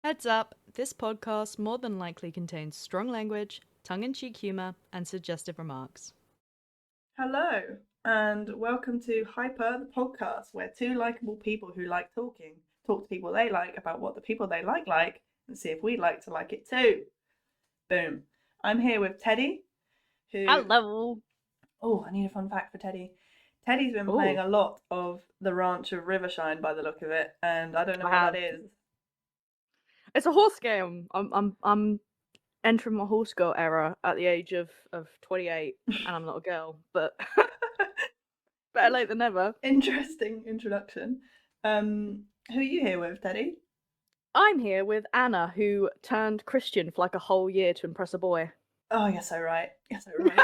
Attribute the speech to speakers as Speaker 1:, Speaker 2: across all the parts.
Speaker 1: Heads up, this podcast more than likely contains strong language, tongue-in-cheek humour, and suggestive remarks.
Speaker 2: Hello, and welcome to Hyper, the podcast, where two likable people who like talking talk to people they like about what the people they like, and see if we'd like to like it too. Boom. I'm here with Teddy, who.
Speaker 1: Hello!
Speaker 2: Oh, I need a fun fact for Teddy. Teddy's been playing
Speaker 1: Oh,
Speaker 2: a lot of The Ranch of Rivershine by the look of it, and I don't know
Speaker 1: I
Speaker 2: what that
Speaker 1: have.
Speaker 2: is.
Speaker 1: It's a horse game. I'm entering my horse girl era at the age of 28, and I'm not a girl, but better late than never.
Speaker 2: Interesting introduction. Who are you here with, Teddy?
Speaker 1: I'm here with Anna, who turned Christian for like a whole year to impress a boy.
Speaker 2: Oh, you're so right. You're so right.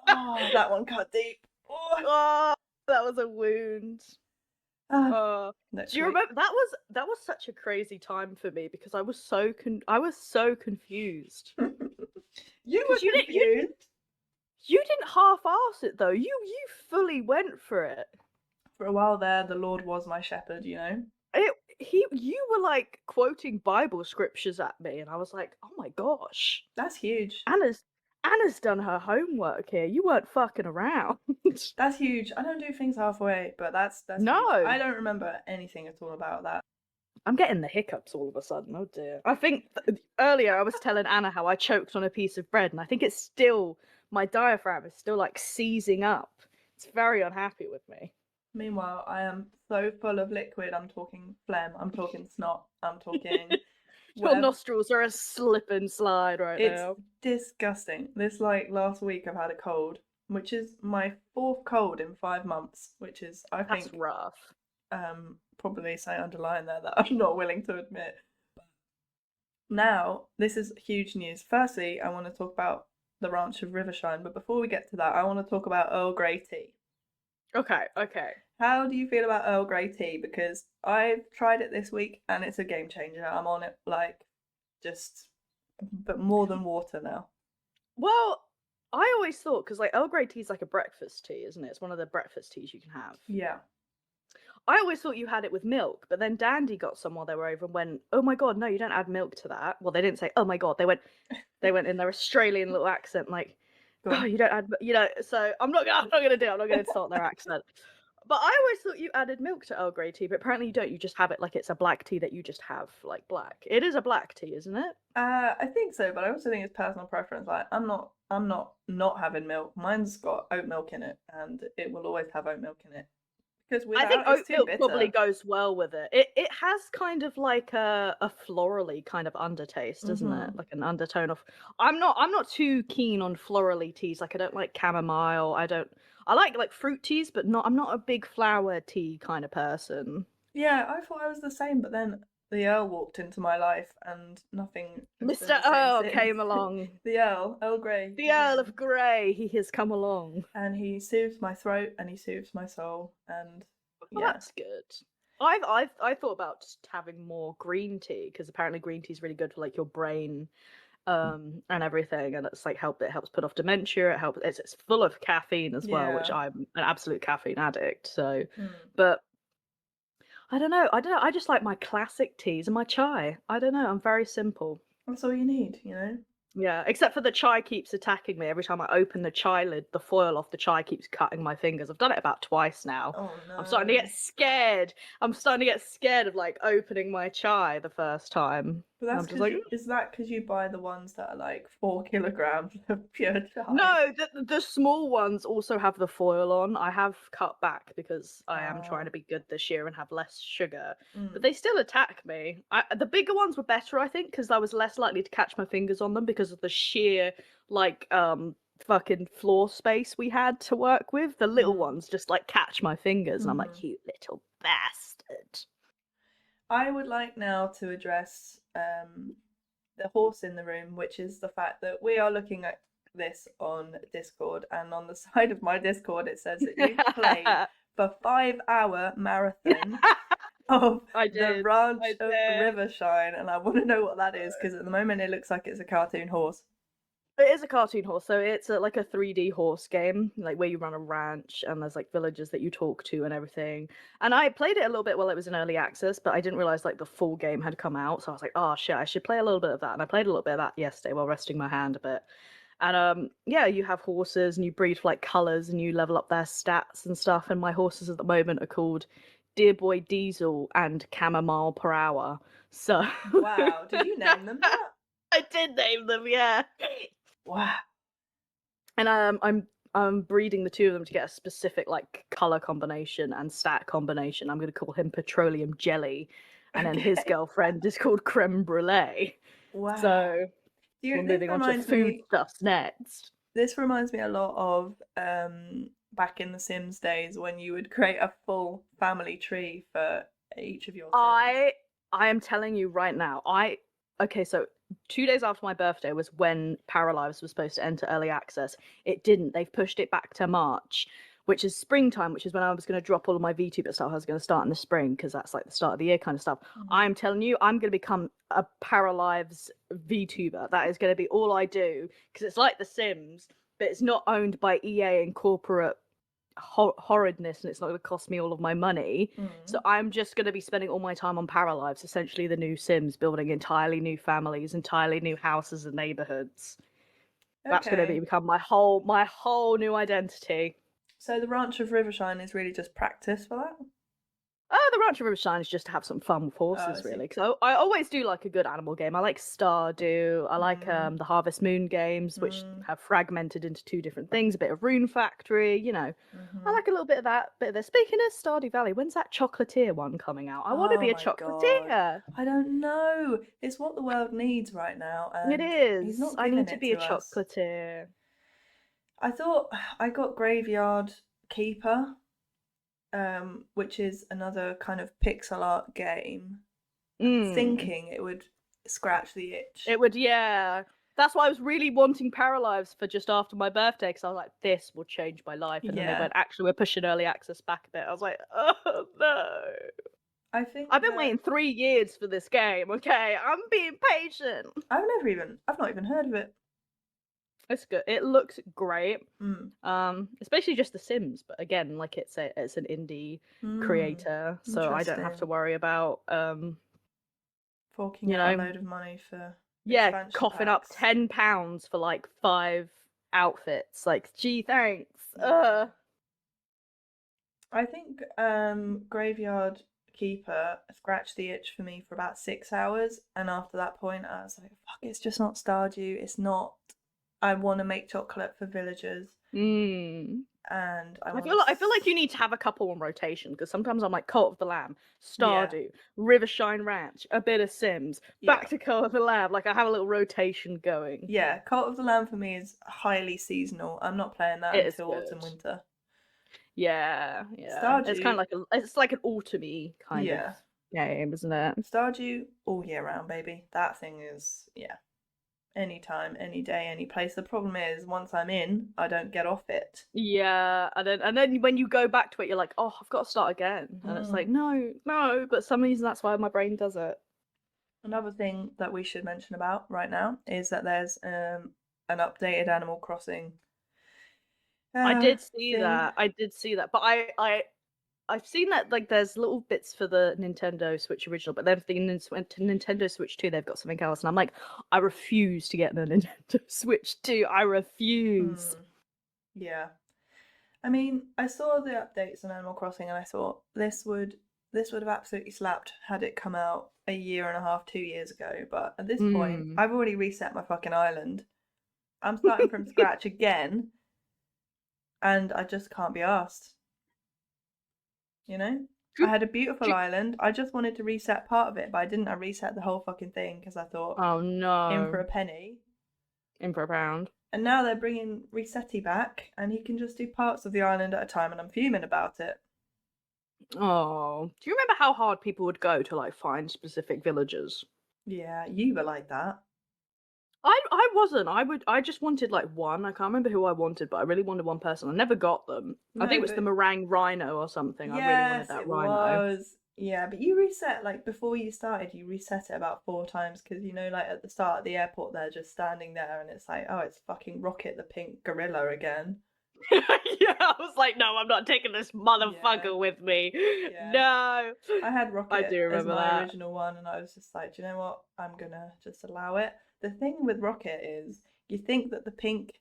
Speaker 2: Oh, that one cut deep. Oh.
Speaker 1: Oh, that was a wound.
Speaker 2: Ah,
Speaker 1: Do you remember that was such a crazy time for me because I was so confused.
Speaker 2: You were
Speaker 1: Because
Speaker 2: confused.
Speaker 1: you didn't half-ass it though. You fully went for it.
Speaker 2: For a while there, the Lord was my shepherd,
Speaker 1: You were like quoting Bible scriptures at me, and I was like, oh my gosh,
Speaker 2: That's huge.
Speaker 1: Anna's done her homework here. You weren't fucking around.
Speaker 2: That's huge. I don't do things halfway, but that's huge.
Speaker 1: No.
Speaker 2: I don't remember anything at all about that.
Speaker 1: I'm getting the hiccups all of a sudden. Oh dear. I think earlier I was telling Anna how I choked on a piece of bread, and I think it's still, my diaphragm is still like seizing up. It's very unhappy with me.
Speaker 2: Meanwhile, I am so full of liquid. I'm talking phlegm. I'm talking snot. I'm talking
Speaker 1: Your
Speaker 2: whatever.
Speaker 1: nostrils are a slip and slide right
Speaker 2: It's
Speaker 1: now.
Speaker 2: disgusting. Last week I've had a cold, which is my fourth cold in 5 months, which is, I
Speaker 1: That's
Speaker 2: think,
Speaker 1: rough.
Speaker 2: probably say underline there that I'm not willing to admit. Now, this is huge news. Firstly, I want to talk about the Ranch of Rivershine, but before we get to that, I want to talk about Earl Grey tea.
Speaker 1: Okay.
Speaker 2: How do you feel about Earl Grey tea? Because I've tried it this week and it's a game changer. I'm on it but more than water now.
Speaker 1: Well, I always thought, because like Earl Grey tea is like a breakfast tea, isn't it? It's one of the breakfast teas you can have.
Speaker 2: Yeah.
Speaker 1: I always thought you had it with milk, but then Dandy got some while they were over and went, "Oh my god, no, you don't add milk to that." Well, they didn't say, "Oh my god." They went in their Australian little accent, like, "Oh, you don't add," So I'm not gonna insult their accent. But I always thought you added milk to Earl Grey tea, but apparently you don't. You just have it like it's a black tea that you just have like black. It is a black tea, isn't it?
Speaker 2: I think so, but I also think it's personal preference. Like, I'm not having milk. Mine's got oat milk in it, and it will always have oat milk in it. Because
Speaker 1: I think
Speaker 2: without, it's
Speaker 1: oat
Speaker 2: too
Speaker 1: milk probably
Speaker 2: bitter.
Speaker 1: goes well with it. It has kind of like a florally kind of undertaste, doesn't it?
Speaker 2: Mm-hmm.
Speaker 1: Like an undertone of. I'm not too keen on florally teas. Like I don't like chamomile. I like fruit teas, but I'm not a big flower tea kind of person.
Speaker 2: Yeah, I thought I was the same, but then the Earl walked into my life, and nothing has been
Speaker 1: Mr.
Speaker 2: the same
Speaker 1: Earl
Speaker 2: since.
Speaker 1: came along.
Speaker 2: The Earl Grey,
Speaker 1: The Earl of Grey, he has come along.
Speaker 2: and he soothes my throat and he soothes my soul, and
Speaker 1: Well,
Speaker 2: yeah.
Speaker 1: that's good. I thought about just having more green tea because apparently green tea is really good for like your brain and everything, and it's like it helps put off dementia. It's full of caffeine as well, which
Speaker 2: Yeah.
Speaker 1: I'm an absolute caffeine addict. So,
Speaker 2: Mm.
Speaker 1: but I don't know. I just like my classic teas and my chai. I don't know. I'm very simple.
Speaker 2: That's all you need.
Speaker 1: Yeah, except for the chai keeps attacking me every time I open the chai lid. The foil off the chai keeps cutting my fingers. I've done it about twice now.
Speaker 2: Oh
Speaker 1: I'm starting to
Speaker 2: no.
Speaker 1: get scared. I'm starting to get scared of like opening my chai the first time.
Speaker 2: But
Speaker 1: And
Speaker 2: that's
Speaker 1: I'm just
Speaker 2: because
Speaker 1: like,
Speaker 2: is that because you buy the ones that are like 4 kilograms of pure chai?
Speaker 1: no, the small ones also have the foil on. I have cut back because I am trying
Speaker 2: Oh.
Speaker 1: to be good this year and have less sugar, but
Speaker 2: Mm.
Speaker 1: they still attack me. The bigger ones were better, I think, because I was less likely to catch my fingers on them because of the sheer like fucking floor space we had to work with. The little
Speaker 2: Mm.
Speaker 1: ones just like catch my fingers, and I'm like,
Speaker 2: Mhm.
Speaker 1: you little bastard.
Speaker 2: I would like now to address the horse in the room, which is the fact that we are looking at this on Discord, and on the side of my Discord it says that you've played the 5 hour marathon of
Speaker 1: I
Speaker 2: the
Speaker 1: did.
Speaker 2: Ranch
Speaker 1: I
Speaker 2: of
Speaker 1: did.
Speaker 2: Rivershine, and I want to know what that is because at the moment it looks like it's a cartoon horse.
Speaker 1: It is a cartoon horse, so it's like a 3D horse game, like where you run a ranch and there's like villagers that you talk to and everything. And I played it a little bit while it was in early access, but I didn't realize like the full game had come out. So I was like, oh shit, I should play a little bit of that. And I played a little bit of that yesterday while resting my hand a bit. And yeah, you have horses and you breed for like colors and you level up their stats and stuff. And my horses at the moment are called Dear Boy Diesel and Chamomile per hour. So
Speaker 2: Wow, did you name them that?
Speaker 1: I did name them, yeah.
Speaker 2: Wow.
Speaker 1: And I'm breeding the two of them to get a specific like color combination and stat combination. I'm gonna call him Petroleum Jelly, and then his
Speaker 2: Okay.
Speaker 1: girlfriend is called Creme Brulee.
Speaker 2: Wow.
Speaker 1: So
Speaker 2: This
Speaker 1: we're moving on to
Speaker 2: reminds me.
Speaker 1: foodstuffs next.
Speaker 2: This reminds me a lot of back in the Sims days when you would create a full family tree for each of your Sims.
Speaker 1: I am telling you right now. Okay, so 2 days after my birthday was when Paralives was supposed to enter early access. It didn't. They've pushed it back to March, which is springtime, which is when I was going to drop all of my VTuber stuff. I was going to start in the spring because that's like the start of the year kind of stuff. I'm telling you, I'm going to become a Paralives VTuber. That is going to be all I do because it's like The Sims, but it's not owned by EA and corporate horridness, and it's not going to cost me all of my money. So I'm just going to be spending all my time on Paralives, essentially the new Sims, building entirely new families, entirely new houses and neighborhoods. That's going to become my whole new identity.
Speaker 2: So the Ranch of Rivershine is really just practice for that?
Speaker 1: The Ranch of Rivershine is just to have some fun with horses, really. Because I always do like a good animal game. I like Stardew. I like the Harvest Moon games, which have fragmented into two different things. A bit of Rune Factory, you know. I like a little bit of that. Bit of this. Speaking of Stardew Valley, when's that chocolatier one coming out? I want to be a chocolatier.
Speaker 2: God. I don't know. It's what the world needs right now. And
Speaker 1: it is.
Speaker 2: He's not
Speaker 1: I need to
Speaker 2: it
Speaker 1: be a
Speaker 2: us.
Speaker 1: chocolatier.
Speaker 2: I thought I got Graveyard Keeper, which is another kind of pixel art game. Thinking it would scratch the itch.
Speaker 1: It would, yeah. That's why I was really wanting Paralives for just after my birthday, because I was like, this will change my life. And then they went, actually, we're pushing early access back a bit. I was like, oh no.
Speaker 2: I think
Speaker 1: I've been waiting 3 years for this game, okay? I'm being patient.
Speaker 2: I've not even heard of it.
Speaker 1: It's good. It looks great. Especially just The Sims, but again, like it's an indie creator, so I don't have to worry about
Speaker 2: forking out a load of money for
Speaker 1: coughing up £10 for like 5 outfits. Like, gee, thanks.
Speaker 2: I think Graveyard Keeper scratched the itch for me for about 6 hours, and after that point I was like, fuck, it's just not Stardew. It's not. I want to make chocolate for villagers. And I
Speaker 1: feel like you need to have a couple on rotation, because sometimes I'm like Cult of the Lamb, Stardew, Rivershine Ranch, a bit of Sims, back to Cult of the Lamb. Like I have a little rotation going.
Speaker 2: Yeah, Cult of the Lamb for me is highly seasonal. I'm not playing that until autumn winter.
Speaker 1: Yeah. Stardew, it's kind of like it's like an autumny kind of game, isn't it?
Speaker 2: Stardew all year round, baby. That thing is anytime, any day, any place. The problem is, once I'm in, I don't get off it.
Speaker 1: Yeah, and then when you go back to it, you're like, oh, I've got to start again. And it's like, no, but for some reason that's why my brain does it.
Speaker 2: Another thing that we should mention about right now is that there's an updated Animal Crossing.
Speaker 1: I did see that, but I've seen that like there's little bits for the Nintendo Switch original, but then for the Nintendo Switch 2 they've got something else, and I'm like, I refuse to get the Nintendo Switch 2. I refuse.
Speaker 2: Yeah, I mean, I saw the updates on Animal Crossing and I thought this would have absolutely slapped had it come out a year and a half, 2 years ago. But at this point, I've already reset my fucking island. I'm starting from scratch again, and I just can't be arsed. You know? I had a beautiful island. I just wanted to reset part of it, but I didn't. I reset the whole fucking thing because I thought,
Speaker 1: oh no,
Speaker 2: in for a penny.
Speaker 1: In for a pound.
Speaker 2: And now they're bringing Resetti back, and he can just do parts of the island at a time, and I'm fuming about it.
Speaker 1: Oh. Do you remember how hard people would go to like find specific villagers?
Speaker 2: Yeah, you were like that.
Speaker 1: I wasn't. I just wanted like one. I can't remember who I wanted, but I really wanted one person. I never got them. I think it was the meringue rhino or something.
Speaker 2: Yes,
Speaker 1: I really wanted that rhino.
Speaker 2: Was. Yeah, but you reset, like, before you started, you reset it about 4 times because, like, at the start of the airport, they're just standing there and it's like, oh, it's fucking Rocket the pink gorilla again.
Speaker 1: Yeah, I was like, no, I'm not taking this
Speaker 2: Yeah,
Speaker 1: motherfucker with me.
Speaker 2: yeah.
Speaker 1: No.
Speaker 2: I had
Speaker 1: I
Speaker 2: Rocket
Speaker 1: do
Speaker 2: as
Speaker 1: remember
Speaker 2: my
Speaker 1: that.
Speaker 2: original one, and I was just like, do you know what? I'm gonna just allow it. The thing with Rocket is, you think that the pink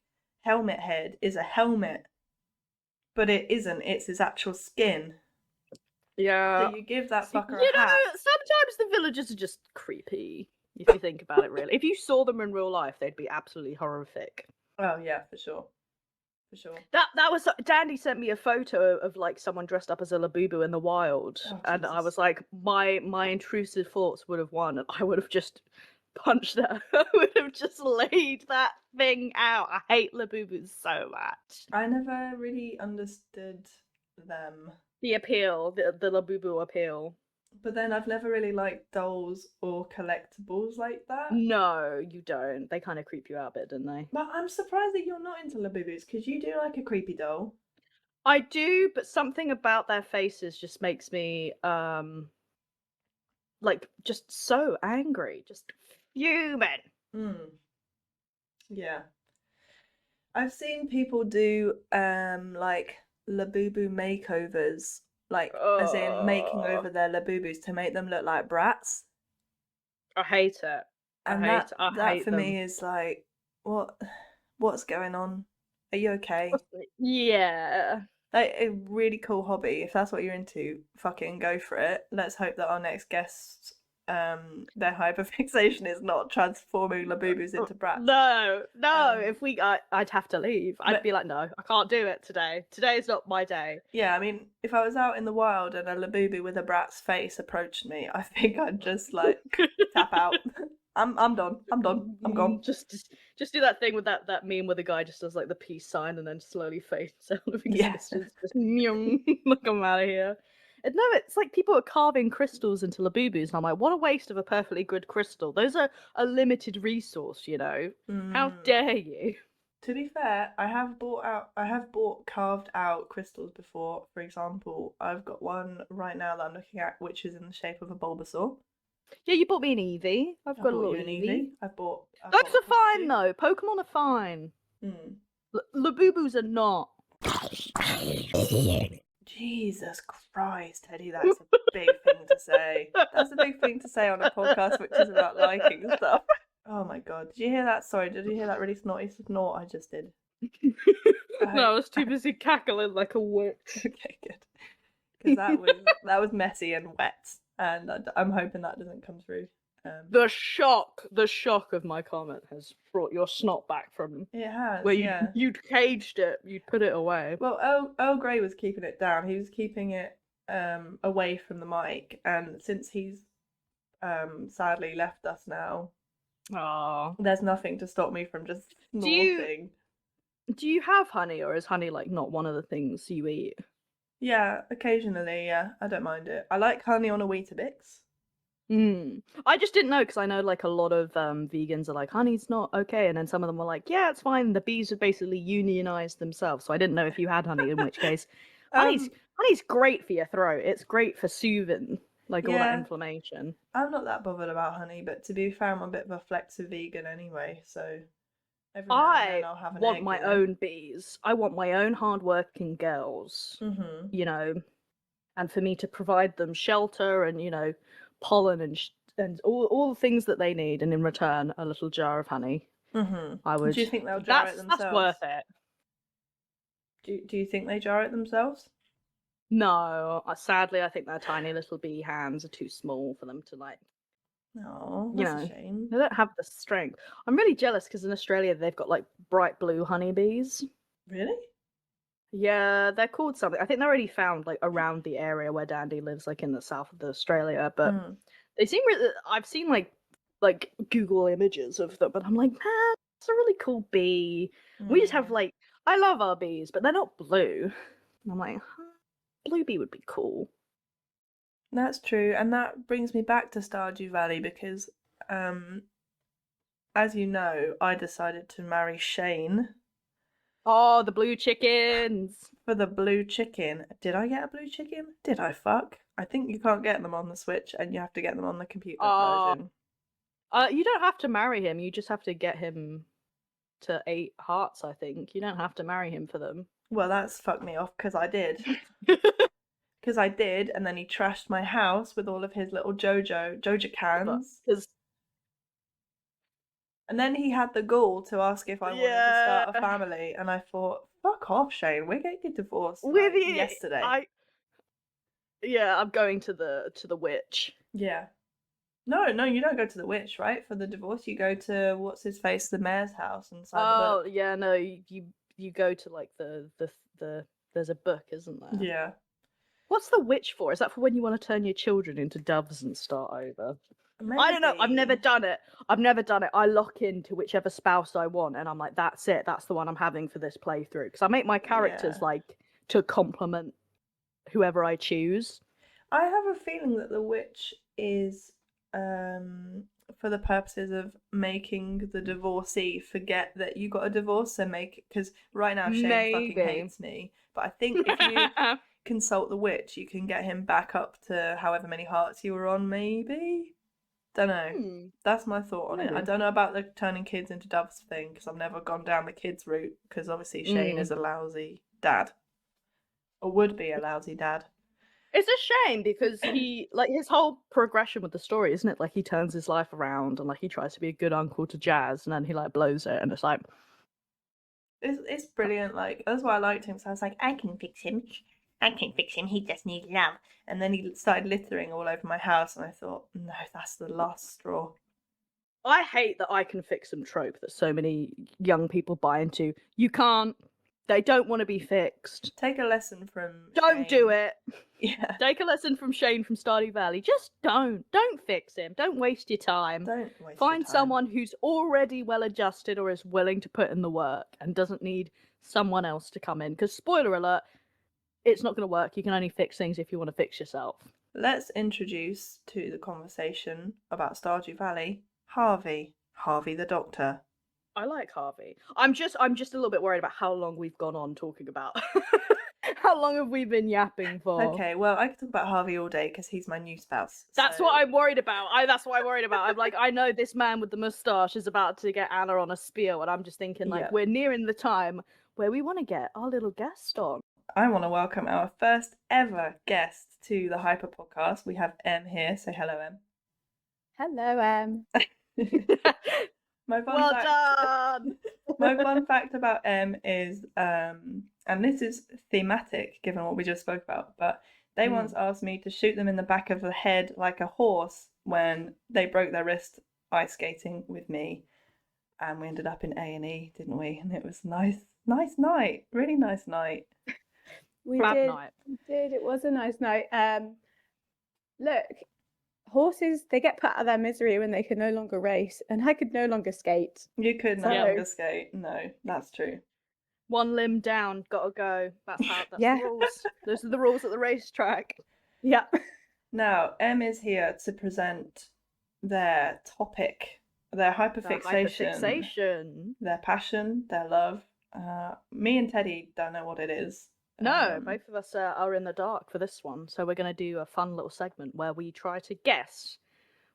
Speaker 2: helmet head is a helmet, but it isn't. It's his actual skin. So
Speaker 1: Yeah.
Speaker 2: you give that
Speaker 1: See,
Speaker 2: fucker a hat.
Speaker 1: sometimes the villagers are just creepy, if you think about it, really. If you saw them in real life, they'd be absolutely horrific.
Speaker 2: Oh yeah, for sure, for sure.
Speaker 1: That was Dandy sent me a photo of like someone dressed up as a Labubu in the wild,
Speaker 2: Oh
Speaker 1: and I
Speaker 2: Jesus.
Speaker 1: was like, my intrusive thoughts would have won, and I would have just punched that. I would have just laid that thing out. I hate Labubus so much.
Speaker 2: I never really understood them,
Speaker 1: The appeal, the Labubu appeal.
Speaker 2: but then I've never really liked dolls or collectibles like that.
Speaker 1: No, you don't. They kind of creep you out a bit, don't they?
Speaker 2: But I'm surprised that you're not into Labubus because you do like a creepy doll.
Speaker 1: I do, but something about their faces just makes me like just so angry, just fuming.
Speaker 2: Hmm. Yeah. I've seen people do like Labubu makeovers, like as in making
Speaker 1: Oh,
Speaker 2: over their Labubus to make them look like brats.
Speaker 1: I hate it.
Speaker 2: And that
Speaker 1: I
Speaker 2: that
Speaker 1: hate
Speaker 2: for
Speaker 1: them.
Speaker 2: me is like, what's going on? Are you okay?
Speaker 1: Yeah.
Speaker 2: Like a really cool hobby. If that's what you're into, fucking go for it. Let's hope that our next guest, their hyperfixation is not transforming Labubus into brats.
Speaker 1: No, no.
Speaker 2: Um,
Speaker 1: If I'd have to leave. I'd
Speaker 2: but
Speaker 1: be like, no, I can't do it today. Today is not my day.
Speaker 2: yeah, I mean, if I was out in the wild and a Labubu with a brat's face approached me, I think I'd just like tap out. I'm done. I'm done. I'm gone.
Speaker 1: Just do that thing with that meme where the guy just does like the peace sign and then slowly fades out of
Speaker 2: Yeah.
Speaker 1: existence. Just look, I'm out of here. And no, it's like people are carving crystals into Labubus, and I'm like, what a waste of a perfectly good crystal. Those are a limited resource, you know. How
Speaker 2: Mm.
Speaker 1: dare you?
Speaker 2: To be fair, I have bought carved out crystals before. For example, I've got one right now that I'm looking at, which is in the shape of a Bulbasaur.
Speaker 1: Yeah, you bought me an Eevee. I've
Speaker 2: I
Speaker 1: got a
Speaker 2: bought
Speaker 1: little
Speaker 2: you an
Speaker 1: Eevee.
Speaker 2: Eevee. I've
Speaker 1: Those
Speaker 2: got
Speaker 1: are fine
Speaker 2: Pikachu.
Speaker 1: though. Pokemon are fine.
Speaker 2: Hmm.
Speaker 1: Labubus are not.
Speaker 2: Jesus Christ, Teddy, that's a big thing to say. That's a big thing to say on a podcast which is about liking stuff. Oh my god. Did you hear that? Sorry, did you hear that really snotty snort I just did?
Speaker 1: No, I
Speaker 2: I
Speaker 1: was too busy cackling like a witch.
Speaker 2: Okay, good. Because that was messy and wet, and I'm hoping that doesn't come through.
Speaker 1: The shock of my comment has brought your snot back from
Speaker 2: It has,
Speaker 1: where
Speaker 2: yeah.
Speaker 1: you'd caged it, you'd put it away.
Speaker 2: Well, Earl Grey was keeping it down. He was keeping it away from the mic, and since he's sadly left us now,
Speaker 1: Oh,
Speaker 2: there's nothing to stop me from just
Speaker 1: do you
Speaker 2: snorting.
Speaker 1: do you have honey, or is honey like not one of the things you eat?
Speaker 2: Yeah, occasionally, yeah, I don't mind it. I like honey on a Weetabix.
Speaker 1: I just didn't know because I know like a lot of vegans are like honey's not okay, and then some of them were like, yeah, it's fine. The bees would basically unionize themselves, so I didn't know if you had honey. In which case, honey's
Speaker 2: Um,
Speaker 1: honey's great for your throat. It's great for soothing like all that
Speaker 2: yeah,
Speaker 1: inflammation.
Speaker 2: I'm not that bothered about honey, but to be fair, I'm a bit of a flexi vegan anyway, so every now and then
Speaker 1: I
Speaker 2: I'll have an
Speaker 1: want
Speaker 2: egg
Speaker 1: my
Speaker 2: in it.
Speaker 1: own bees. I want my own hardworking girls,
Speaker 2: Mm-hmm.
Speaker 1: you know, and for me to provide them shelter and, pollen and all the things that they need, and in return, a little jar of honey. I
Speaker 2: Mm-hmm.
Speaker 1: would.
Speaker 2: Do you think they'll jar it
Speaker 1: That's worth
Speaker 2: themselves?
Speaker 1: it.
Speaker 2: Do you think they jar it themselves?
Speaker 1: No, sadly, I think their tiny little bee hands are too small for them to like.
Speaker 2: No,
Speaker 1: You
Speaker 2: that's a
Speaker 1: know,
Speaker 2: shame.
Speaker 1: they don't have the strength. I'm really jealous because in Australia they've got like bright blue honeybees.
Speaker 2: Really?
Speaker 1: Yeah, they're called something. I think they're already found like around the area where Dandy lives, like in the south of Australia. But
Speaker 2: Mm.
Speaker 1: they seem really. I've seen like Google images of them, but I'm like, man, it's a really cool bee. We just have
Speaker 2: Mm.
Speaker 1: like, I love our bees, but they're not blue. And I'm like, huh, blue bee would be cool.
Speaker 2: That's true, and that brings me back to Stardew Valley because, um, as you know, I decided to marry Shane
Speaker 1: Oh, the blue chickens.
Speaker 2: for the blue chicken. Did I get a blue chicken? Did I fuck? I think you can't get them on the Switch, and you have to get them on the computer
Speaker 1: Oh.
Speaker 2: version.
Speaker 1: You don't have to marry him. You just have to get him to 8 hearts, I think. You don't have to marry him for them.
Speaker 2: Well, that's fucked me off because I did. Because I did, and then he trashed my house with all of his little Joja cans.
Speaker 1: Because
Speaker 2: And then he had the gall to ask if I wanted to start a family, and I thought, fuck off, Shane. We're getting divorced
Speaker 1: with you,
Speaker 2: yesterday.
Speaker 1: I'm going to the witch.
Speaker 2: Yeah. No, you don't go to the witch, right? For the divorce, you go to what's his face, the mayor's house and sign the book.
Speaker 1: Oh yeah, no, you go to like the there's a book, isn't there?
Speaker 2: Yeah.
Speaker 1: What's the witch for? Is that for when you want to turn your children into doves and start over?
Speaker 2: Maybe.
Speaker 1: I don't know. I've never done it. I lock into whichever spouse I want, and I'm like, that's it. That's the one I'm having for this playthrough. Because I make my characters like to complement whoever I choose.
Speaker 2: I have a feeling that the witch is for the purposes of making the divorcee forget that you got a divorce, so because right now Shane fucking hates me. But I think if you consult the witch, you can get him back up to however many hearts you were on, maybe. Don't know. That's my thought on it. I don't know about the turning kids into doves thing because I've never gone down the kids route because obviously Shane is a lousy dad. Or would be a lousy dad.
Speaker 1: It's a shame because he, like, his whole progression with the story, isn't it? Like, he turns his life around and, like, he tries to be a good uncle to Jazz and then he, like, blows it and it's like...
Speaker 2: It's brilliant. Like, that's why I liked him. So I was like, I can fix him. He just needs love. And then he started littering all over my house and I thought, no, that's the last straw.
Speaker 1: I hate that I can fix him trope that so many young people buy into. You can't. They don't want to be fixed.
Speaker 2: Take a lesson from
Speaker 1: Don't
Speaker 2: Shane.
Speaker 1: do it.
Speaker 2: Yeah.
Speaker 1: Take a lesson from Shane from Stardew Valley. Just don't. Don't fix him. Don't waste your time.
Speaker 2: Don't waste
Speaker 1: Find
Speaker 2: your time.
Speaker 1: someone who's already well adjusted or is willing to put in the work and doesn't need someone else to come in. Because, spoiler alert, it's not going to work. You can only fix things if you want to fix yourself.
Speaker 2: Let's introduce to the conversation about Stardew Valley, Harvey the doctor.
Speaker 1: I like Harvey. I'm just a little bit worried about how long we've gone on talking about. How long have we been yapping for?
Speaker 2: Okay, well, I could talk about Harvey all day because he's my new spouse.
Speaker 1: That's what I'm worried about. That's what I'm worried about. I'm like, I know this man with the moustache is about to get Anna on a spiel, and I'm just thinking, like, we're nearing the time where we want to get our little guest on.
Speaker 2: I want to welcome our first ever guest to the Hyper Podcast. We have Em here. Say hello, Em.
Speaker 3: Hello, Em.
Speaker 2: My fun
Speaker 1: well
Speaker 2: fact,
Speaker 1: done!
Speaker 2: My fun fact about Em is, and this is thematic given what we just spoke about, but they once asked me to shoot them in the back of the head like a horse when they broke their wrist ice skating with me. And we ended up in A&E, didn't we? And it was nice night. Really nice night.
Speaker 3: We did. It was a nice night. Look, horses, they get put out of their misery when they can no longer race, and I could no longer skate.
Speaker 2: You could no longer skate. No, that's true.
Speaker 1: One limb down, gotta go. That's the rules. Those are the rules at the racetrack.
Speaker 3: Yeah.
Speaker 2: Now, Em is here to present their topic, their hyperfixation, their passion, their love. Me and Teddy don't know what it is.
Speaker 1: No, both of us are in the dark for this one, so we're going to do a fun little segment where we try to guess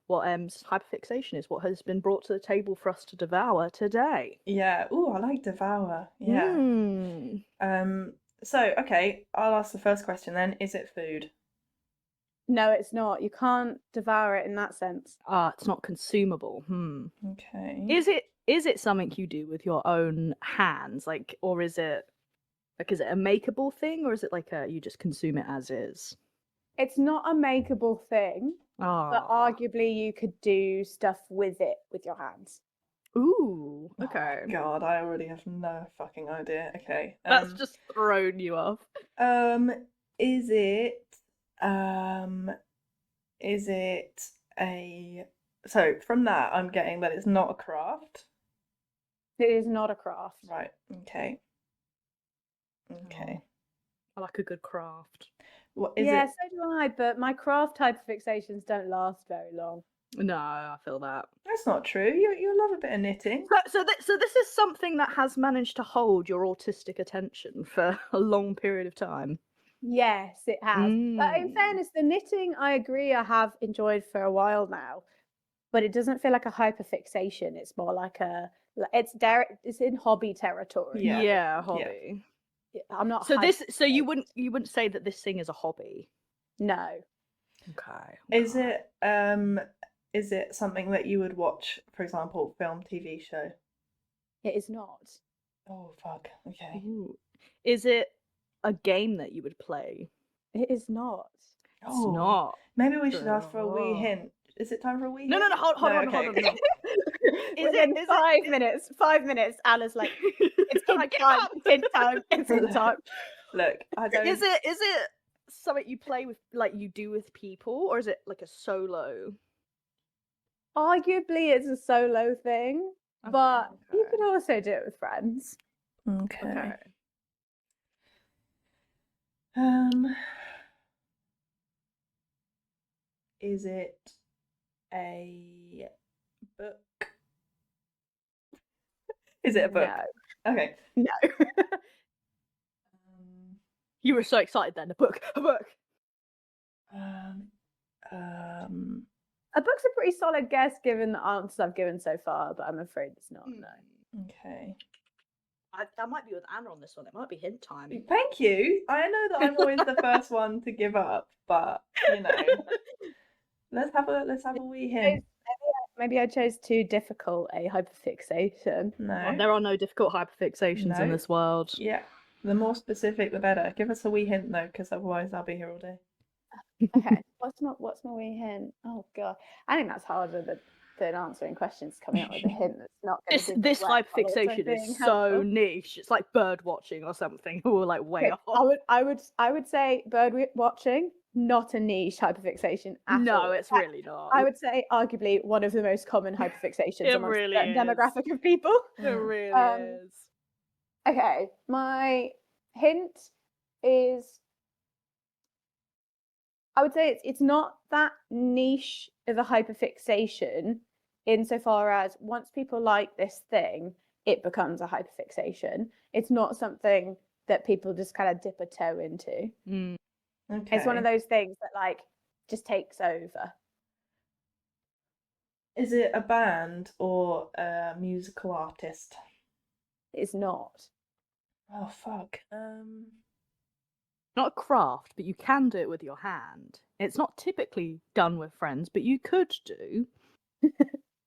Speaker 1: what Em's hyperfixation is, what has been brought to the table for us to devour today.
Speaker 2: Yeah. Ooh, I like devour. Yeah. So, okay, I'll ask the first question then. Is it food?
Speaker 3: No, it's not. You can't devour it in that sense.
Speaker 1: It's not consumable.
Speaker 2: Okay.
Speaker 1: Is it something you do with your own hands, like, or is it a makeable thing, or is it like you just consume it as is?
Speaker 3: It's not a makeable thing, but arguably you could do stuff with it with your hands.
Speaker 1: Ooh, okay.
Speaker 2: Oh God, I already have no fucking idea. Okay.
Speaker 1: That's just thrown you off.
Speaker 2: Is it a... So, from that, I'm getting that it's not a craft.
Speaker 3: It is not a craft.
Speaker 2: Right, okay. Okay.
Speaker 1: I like a good craft.
Speaker 2: What is
Speaker 3: it?
Speaker 2: So
Speaker 3: do I, but my craft hyperfixations don't last very long.
Speaker 1: No, I feel that.
Speaker 2: That's not true. You love a bit of knitting.
Speaker 1: So this is something that has managed to hold your autistic attention for a long period of time.
Speaker 3: Yes, it has. But in fairness, the knitting, I agree, I have enjoyed for a while now, but it doesn't feel like a hyperfixation. It's more like it's in hobby territory.
Speaker 1: Yeah, hobby.
Speaker 3: I'm not.
Speaker 1: So you wouldn't say that this thing is a hobby?
Speaker 3: No.
Speaker 1: Okay.
Speaker 2: Is it something that you would watch, for example, film, TV show?
Speaker 3: It is not.
Speaker 2: Oh fuck. Okay.
Speaker 1: Ooh. Is it a game that you would play?
Speaker 3: It is not.
Speaker 1: It's
Speaker 2: Oh,
Speaker 1: not.
Speaker 2: maybe we should ask for a wee hint. Is it time for a wee hint?
Speaker 1: No, hold on.
Speaker 2: Okay.
Speaker 3: Within 5 minutes. 5 minutes, Anna's like, it's hint time. It's hint time.
Speaker 2: Look, I don't.
Speaker 1: Is it something you play with, like you do with people, or is it like a solo?
Speaker 3: Arguably, it's a solo thing, but you could also do it with friends.
Speaker 2: Okay. Is it a book? Is it a book?
Speaker 3: No.
Speaker 2: Okay.
Speaker 3: No.
Speaker 1: You were so excited then. A book.
Speaker 3: A book's a pretty solid guess given the answers I've given so far, but I'm afraid it's not. No.
Speaker 2: Okay.
Speaker 1: I might be with Anna on this one. It might be hint time.
Speaker 2: Thank you. I know that I'm always the first one to give up, but you know, let's have a wee hint.
Speaker 3: Maybe I chose too difficult a hyperfixation.
Speaker 2: No,
Speaker 1: well, there are no difficult hyperfixations in this world.
Speaker 2: Yeah, the more specific, the better. Give us a wee hint though, because otherwise I'll be here all day.
Speaker 3: Okay, what's my wee hint? Oh god, I think that's harder than answering questions. Coming up with a hint that's not going to.
Speaker 1: This hyperfixation is so niche. It's like bird watching or something. Or like way off.
Speaker 3: I would say bird watching, not a niche hyperfixation at all.
Speaker 1: No, it's really not.
Speaker 3: I would say arguably one of the most common hyperfixations amongst a certain demographic of people.
Speaker 1: It really is.
Speaker 3: Okay, my hint is, I would say it's not that niche of a hyperfixation insofar as once people like this thing, it becomes a hyperfixation. It's not something that people just kind of dip a toe into.
Speaker 2: Okay.
Speaker 3: It's one of those things that like just takes over.
Speaker 2: Is it a band or a musical artist?
Speaker 3: It's not.
Speaker 2: Oh fuck.
Speaker 1: Not a craft, but you can do it with your hand. It's not typically done with friends, but you could do.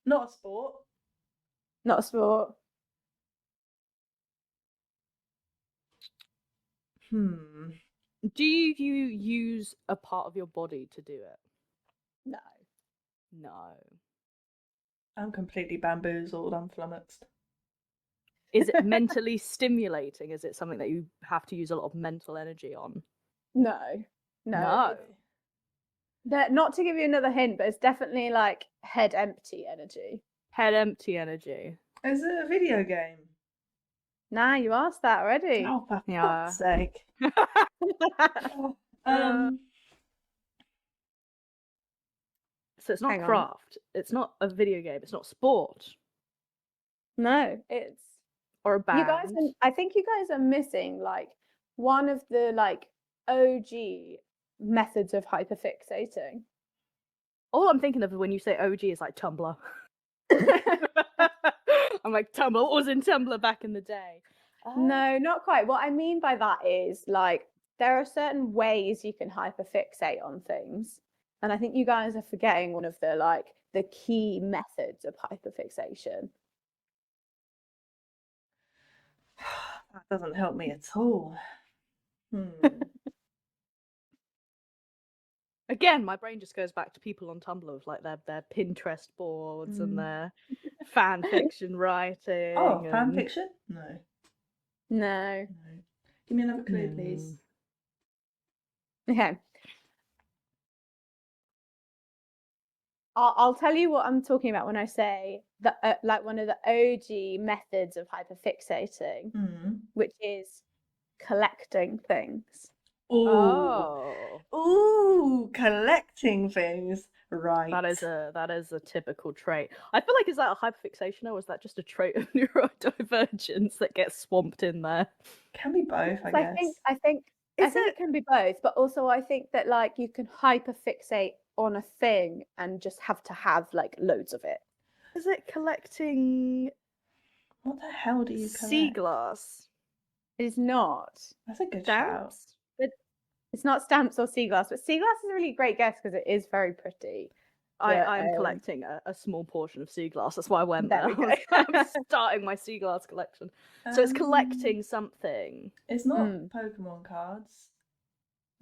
Speaker 2: Not a sport.
Speaker 3: Not a sport.
Speaker 1: Do you use a part of your body to do it? No.
Speaker 2: I'm completely bamboozled. I'm flummoxed.
Speaker 1: Is it mentally stimulating? Is it something that you have to use a lot of mental energy on?
Speaker 3: No. Not to give you another hint, but it's definitely like head empty energy.
Speaker 1: Head empty energy.
Speaker 2: Is it a video game?
Speaker 3: Nah, you asked that already.
Speaker 2: Oh, for fuck's sake.
Speaker 1: So it's not craft. It's not a video game. It's not sport.
Speaker 3: No, it's
Speaker 1: or a band.
Speaker 3: You guys, I think you guys are missing like one of the like OG methods of hyperfixating.
Speaker 1: All I'm thinking of when you say OG is like Tumblr. I'm like, Tumblr, what was in Tumblr back in the day?
Speaker 3: No, not quite. What I mean by that is like there are certain ways you can hyperfixate on things. And I think you guys are forgetting one of the key methods of hyperfixation.
Speaker 2: That doesn't help me at all.
Speaker 1: Again, my brain just goes back to people on Tumblr with like their Pinterest boards and their fan fiction writing.
Speaker 2: Oh, fan fiction?
Speaker 3: No.
Speaker 2: Give me another clue, please.
Speaker 3: Okay. I'll tell you what I'm talking about when I say that, like one of the OG methods of hyperfixating, which is collecting things.
Speaker 2: Ooh, collecting things. Right.
Speaker 1: That is a typical trait. I feel like, is that a hyperfixation or is that just a trait of neurodivergence that gets swamped in there?
Speaker 2: Can be both, I guess.
Speaker 3: I think I
Speaker 1: Is
Speaker 3: think it can be both, but also I think that like you can hyperfixate on a thing and just have to have like loads of it.
Speaker 1: Is it collecting
Speaker 2: What the hell do you
Speaker 1: sea
Speaker 2: collect?
Speaker 1: glass?
Speaker 3: It is not.
Speaker 2: That's a good shout.
Speaker 1: Stamps?
Speaker 3: It's not stamps or sea glass, but sea glass is a really great guess because it is very pretty. But,
Speaker 1: I'm collecting a small portion of sea glass. That's why I went
Speaker 3: There
Speaker 1: there.
Speaker 3: we go.
Speaker 1: I'm starting my sea glass collection. So it's
Speaker 2: Um,
Speaker 1: collecting something.
Speaker 2: It's not
Speaker 3: Mm.
Speaker 2: Pokemon cards.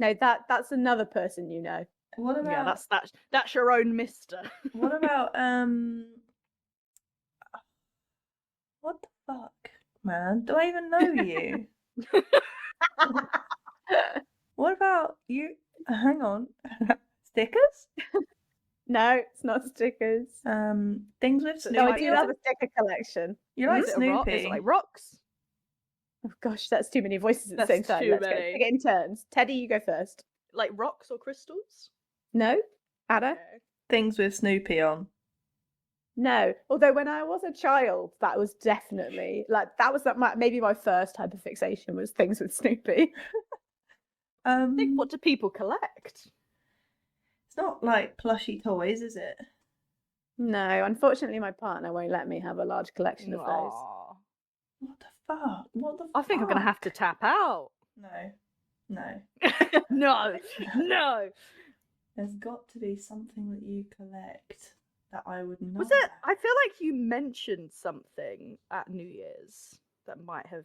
Speaker 3: No, that's another person you know.
Speaker 2: What about
Speaker 1: Yeah, that's your own mister.
Speaker 2: what about what the fuck, man? Do I even know you? What about you? Hang on. Stickers?
Speaker 3: No, it's not stickers.
Speaker 2: Things with
Speaker 1: So
Speaker 3: No, I
Speaker 2: Snoopy.
Speaker 3: do
Speaker 2: on?
Speaker 3: love a sticker collection.
Speaker 2: You like
Speaker 1: Is it a rock?
Speaker 2: Snoopy?
Speaker 1: Is it like rocks?
Speaker 3: Oh gosh, that's too many voices at the
Speaker 1: That's
Speaker 3: same time.
Speaker 1: too
Speaker 3: Let's go.
Speaker 1: many.
Speaker 3: Take it in turns. Teddy, you go first.
Speaker 1: Like rocks or crystals?
Speaker 3: No? Anna?
Speaker 2: Things with Snoopy on.
Speaker 3: No. Although when I was a child, that was definitely like that was maybe my first hyperfixation was things with Snoopy.
Speaker 1: I think, what do people collect?
Speaker 2: It's not like plushy toys, is it?
Speaker 3: No, unfortunately, my partner won't let me have a large collection of those.
Speaker 1: Aw.
Speaker 2: What the fuck? What the
Speaker 1: I think I'm gonna have to tap out.
Speaker 2: No.
Speaker 1: No, no.
Speaker 2: There's got to be something that you collect that I would know.
Speaker 1: Was it? I feel like you mentioned something at New Year's that might have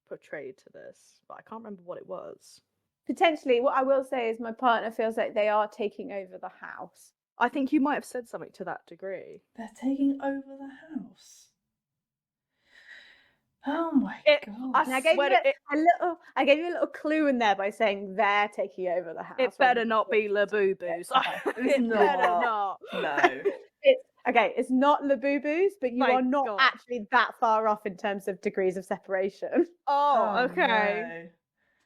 Speaker 1: portrayed to this, but I can't remember what it was.
Speaker 3: Potentially, what I will say is my partner feels like they are taking over the house.
Speaker 1: I think you might have said something to that degree.
Speaker 2: They're taking over the house. Oh my god!
Speaker 3: And I gave you a little clue in there by saying they're taking over the house.
Speaker 1: It better not be Labubu's.
Speaker 2: It's
Speaker 1: It better not.
Speaker 2: No.
Speaker 3: It's not Labubu's, but you
Speaker 1: My
Speaker 3: are not
Speaker 1: God.
Speaker 3: actually that far off in terms of degrees of separation.
Speaker 1: Oh, okay.
Speaker 2: No.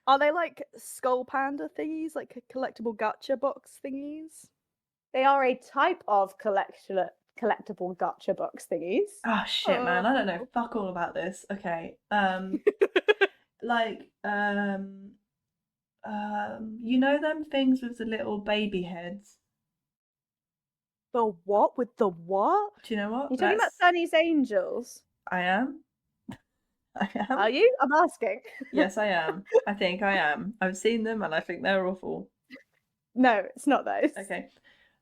Speaker 1: Are they like skull panda thingies, like collectible gacha box thingies?
Speaker 3: They are a type of collectible gacha box thingies.
Speaker 2: Oh shit, man! I don't know fuck all about this. Okay. Like you know them things with the little baby heads?
Speaker 1: The what? With the what?
Speaker 2: Do you know what?
Speaker 3: You're talking about Sunny's Angels?
Speaker 2: I am. I am.
Speaker 3: Are you? I'm asking.
Speaker 2: Yes, I am. I think I am. I've seen them and I think they're awful.
Speaker 3: No, it's not those.
Speaker 2: Okay.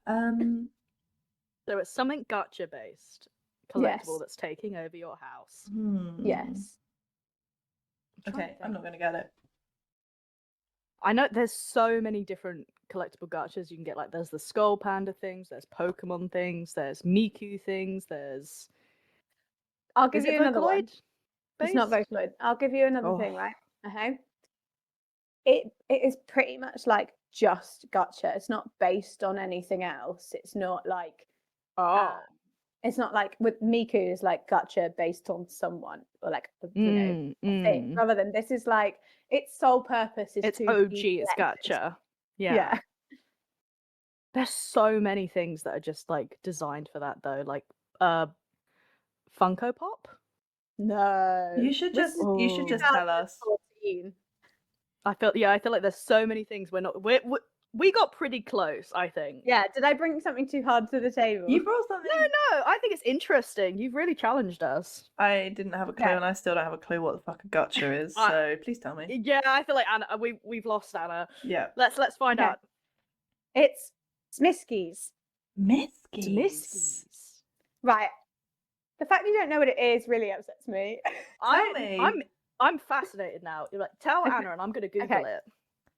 Speaker 1: So it's something gacha based collectible that's taking over your house.
Speaker 3: Yes.
Speaker 2: Okay, I'm not gonna get it.
Speaker 1: I know there's so many different collectible gachas you can get. Like there's the skull panda things, there's Pokemon things, there's Miku things, there's.
Speaker 3: I'll give you another one.
Speaker 1: Vocaloid
Speaker 3: It's not
Speaker 1: based?
Speaker 3: Vocaloid. I'll give you another thing, right? Okay. It is pretty much like just gacha. It's not based on anything else. It's not like it's not like with Miku is like gacha based on someone or like a thing. Rather than this is like its sole purpose is
Speaker 1: it's
Speaker 3: to
Speaker 1: OG,
Speaker 3: be
Speaker 1: it's
Speaker 3: collected.
Speaker 1: gacha. Yeah. There's so many things that are just like designed for that though, like Funko Pop.
Speaker 3: No.
Speaker 2: You should just tell us.
Speaker 3: 2014.
Speaker 1: I feel like there's so many things we got pretty close, I think.
Speaker 3: Yeah, did I bring something too hard to the table?
Speaker 2: You brought something.
Speaker 1: No, I think it's interesting. You've really challenged us.
Speaker 2: I didn't have a clue, and I still don't have a clue what the fuck a gacha is. So please tell me.
Speaker 1: Yeah, I feel like Anna, we've lost Anna.
Speaker 2: Yeah.
Speaker 1: Let's find out.
Speaker 3: It's Smiskies.
Speaker 2: Miskies.
Speaker 3: Right. The fact you don't know what it is really upsets me.
Speaker 1: I'm fascinated now. You're like, tell Anna, and I'm gonna Google it.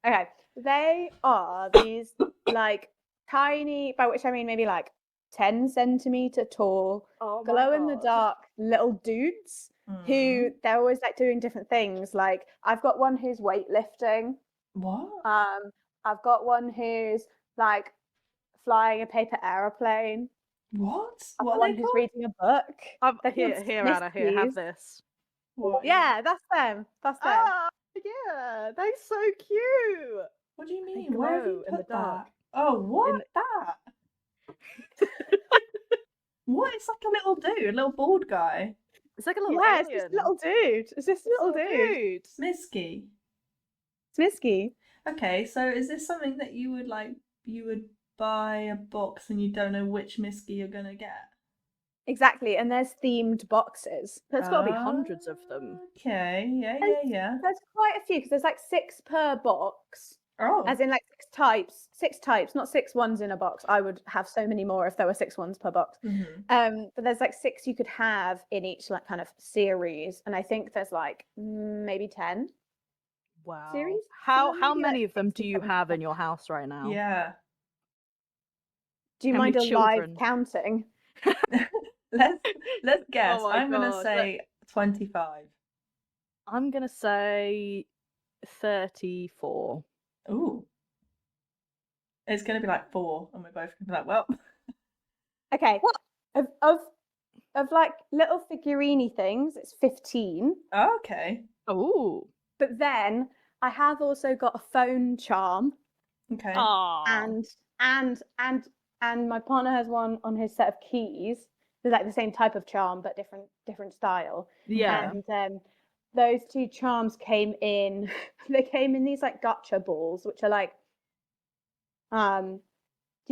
Speaker 3: Okay, they are these like tiny, by which I mean maybe like 10 centimeter tall, glow in the dark little dudes who they're always like doing different things. Like I've got one who's weightlifting.
Speaker 2: What?
Speaker 3: I've got one who's like flying a paper aeroplane.
Speaker 2: What?
Speaker 3: I've got one who's reading a book.
Speaker 1: Here, Anna, here, have this.
Speaker 2: What?
Speaker 3: Yeah, that's them. That's them.
Speaker 1: Yeah, they're so cute.
Speaker 2: What do you mean?
Speaker 1: They
Speaker 2: Where have
Speaker 1: glow
Speaker 2: you
Speaker 1: in the
Speaker 2: put
Speaker 1: dark.
Speaker 2: that? Oh, what? That? What? It's like a little dude, a little bald guy.
Speaker 1: It's like a little
Speaker 3: it's
Speaker 1: alien.
Speaker 3: just a little dude. It's just a little dude.
Speaker 2: Misky.
Speaker 3: Smisky.
Speaker 2: Okay, so is this something that you would like? You would buy a box and you don't know which Misky you're gonna get?
Speaker 3: Exactly, and there's themed boxes.
Speaker 1: There's got to be hundreds of them.
Speaker 2: Okay, yeah.
Speaker 3: There's quite a few because there's like 6 per box.
Speaker 2: Oh,
Speaker 3: As in like 6 types, not 6 ones in a box. I would have so many more if there were 6 ones per box. But there's like 6 you could have in each like kind of series, and I think there's like maybe 10
Speaker 1: Wow.
Speaker 3: series.
Speaker 1: How
Speaker 3: maybe,
Speaker 1: many
Speaker 3: like,
Speaker 1: of them
Speaker 3: 60,
Speaker 1: do you
Speaker 3: 70.
Speaker 1: have in your house right now?
Speaker 2: yeah.
Speaker 3: Do you
Speaker 1: How
Speaker 3: mind
Speaker 1: many
Speaker 3: a live
Speaker 1: children?
Speaker 3: counting?
Speaker 2: Let's guess.
Speaker 1: Oh my
Speaker 2: I'm gonna
Speaker 1: God,
Speaker 2: say 25.
Speaker 1: I'm gonna say 34.
Speaker 2: Ooh. It's gonna be like 4, and we're both gonna be like, well.
Speaker 3: Okay. Of like little figurine things, it's 15.
Speaker 2: Okay.
Speaker 1: Oh.
Speaker 3: But then I have also got a phone charm,
Speaker 2: Okay.
Speaker 1: Oh.
Speaker 3: and my partner has one on his set of keys. They're like the same type of charm but different style.
Speaker 1: Yeah.
Speaker 3: And those 2 charms came in. They came in these like gotcha balls, which are like, do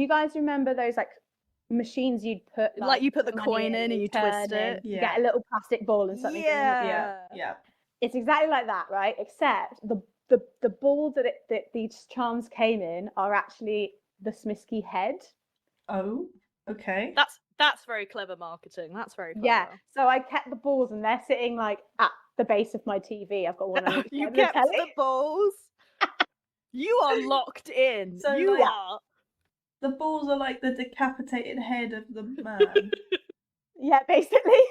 Speaker 3: you guys remember those like machines you'd put
Speaker 1: Like you put the
Speaker 3: money
Speaker 1: coin in and you twist
Speaker 3: turn in,
Speaker 1: it.
Speaker 3: you
Speaker 2: Yeah.
Speaker 3: get a little plastic ball and something.
Speaker 2: Yeah.
Speaker 3: It's exactly like that, right? Except the ball that these charms came in are actually the Smisky head.
Speaker 2: Oh, okay.
Speaker 1: That's very clever marketing. That's very clever.
Speaker 3: Yeah. So I kept the balls and they're sitting like at the base of my TV. I've got one on each
Speaker 1: You
Speaker 3: side of the
Speaker 1: kept
Speaker 3: telly.
Speaker 1: the balls. You are locked in.
Speaker 2: So,
Speaker 1: You
Speaker 2: like,
Speaker 1: are.
Speaker 2: The balls are like the decapitated head of the man.
Speaker 3: Yeah, basically.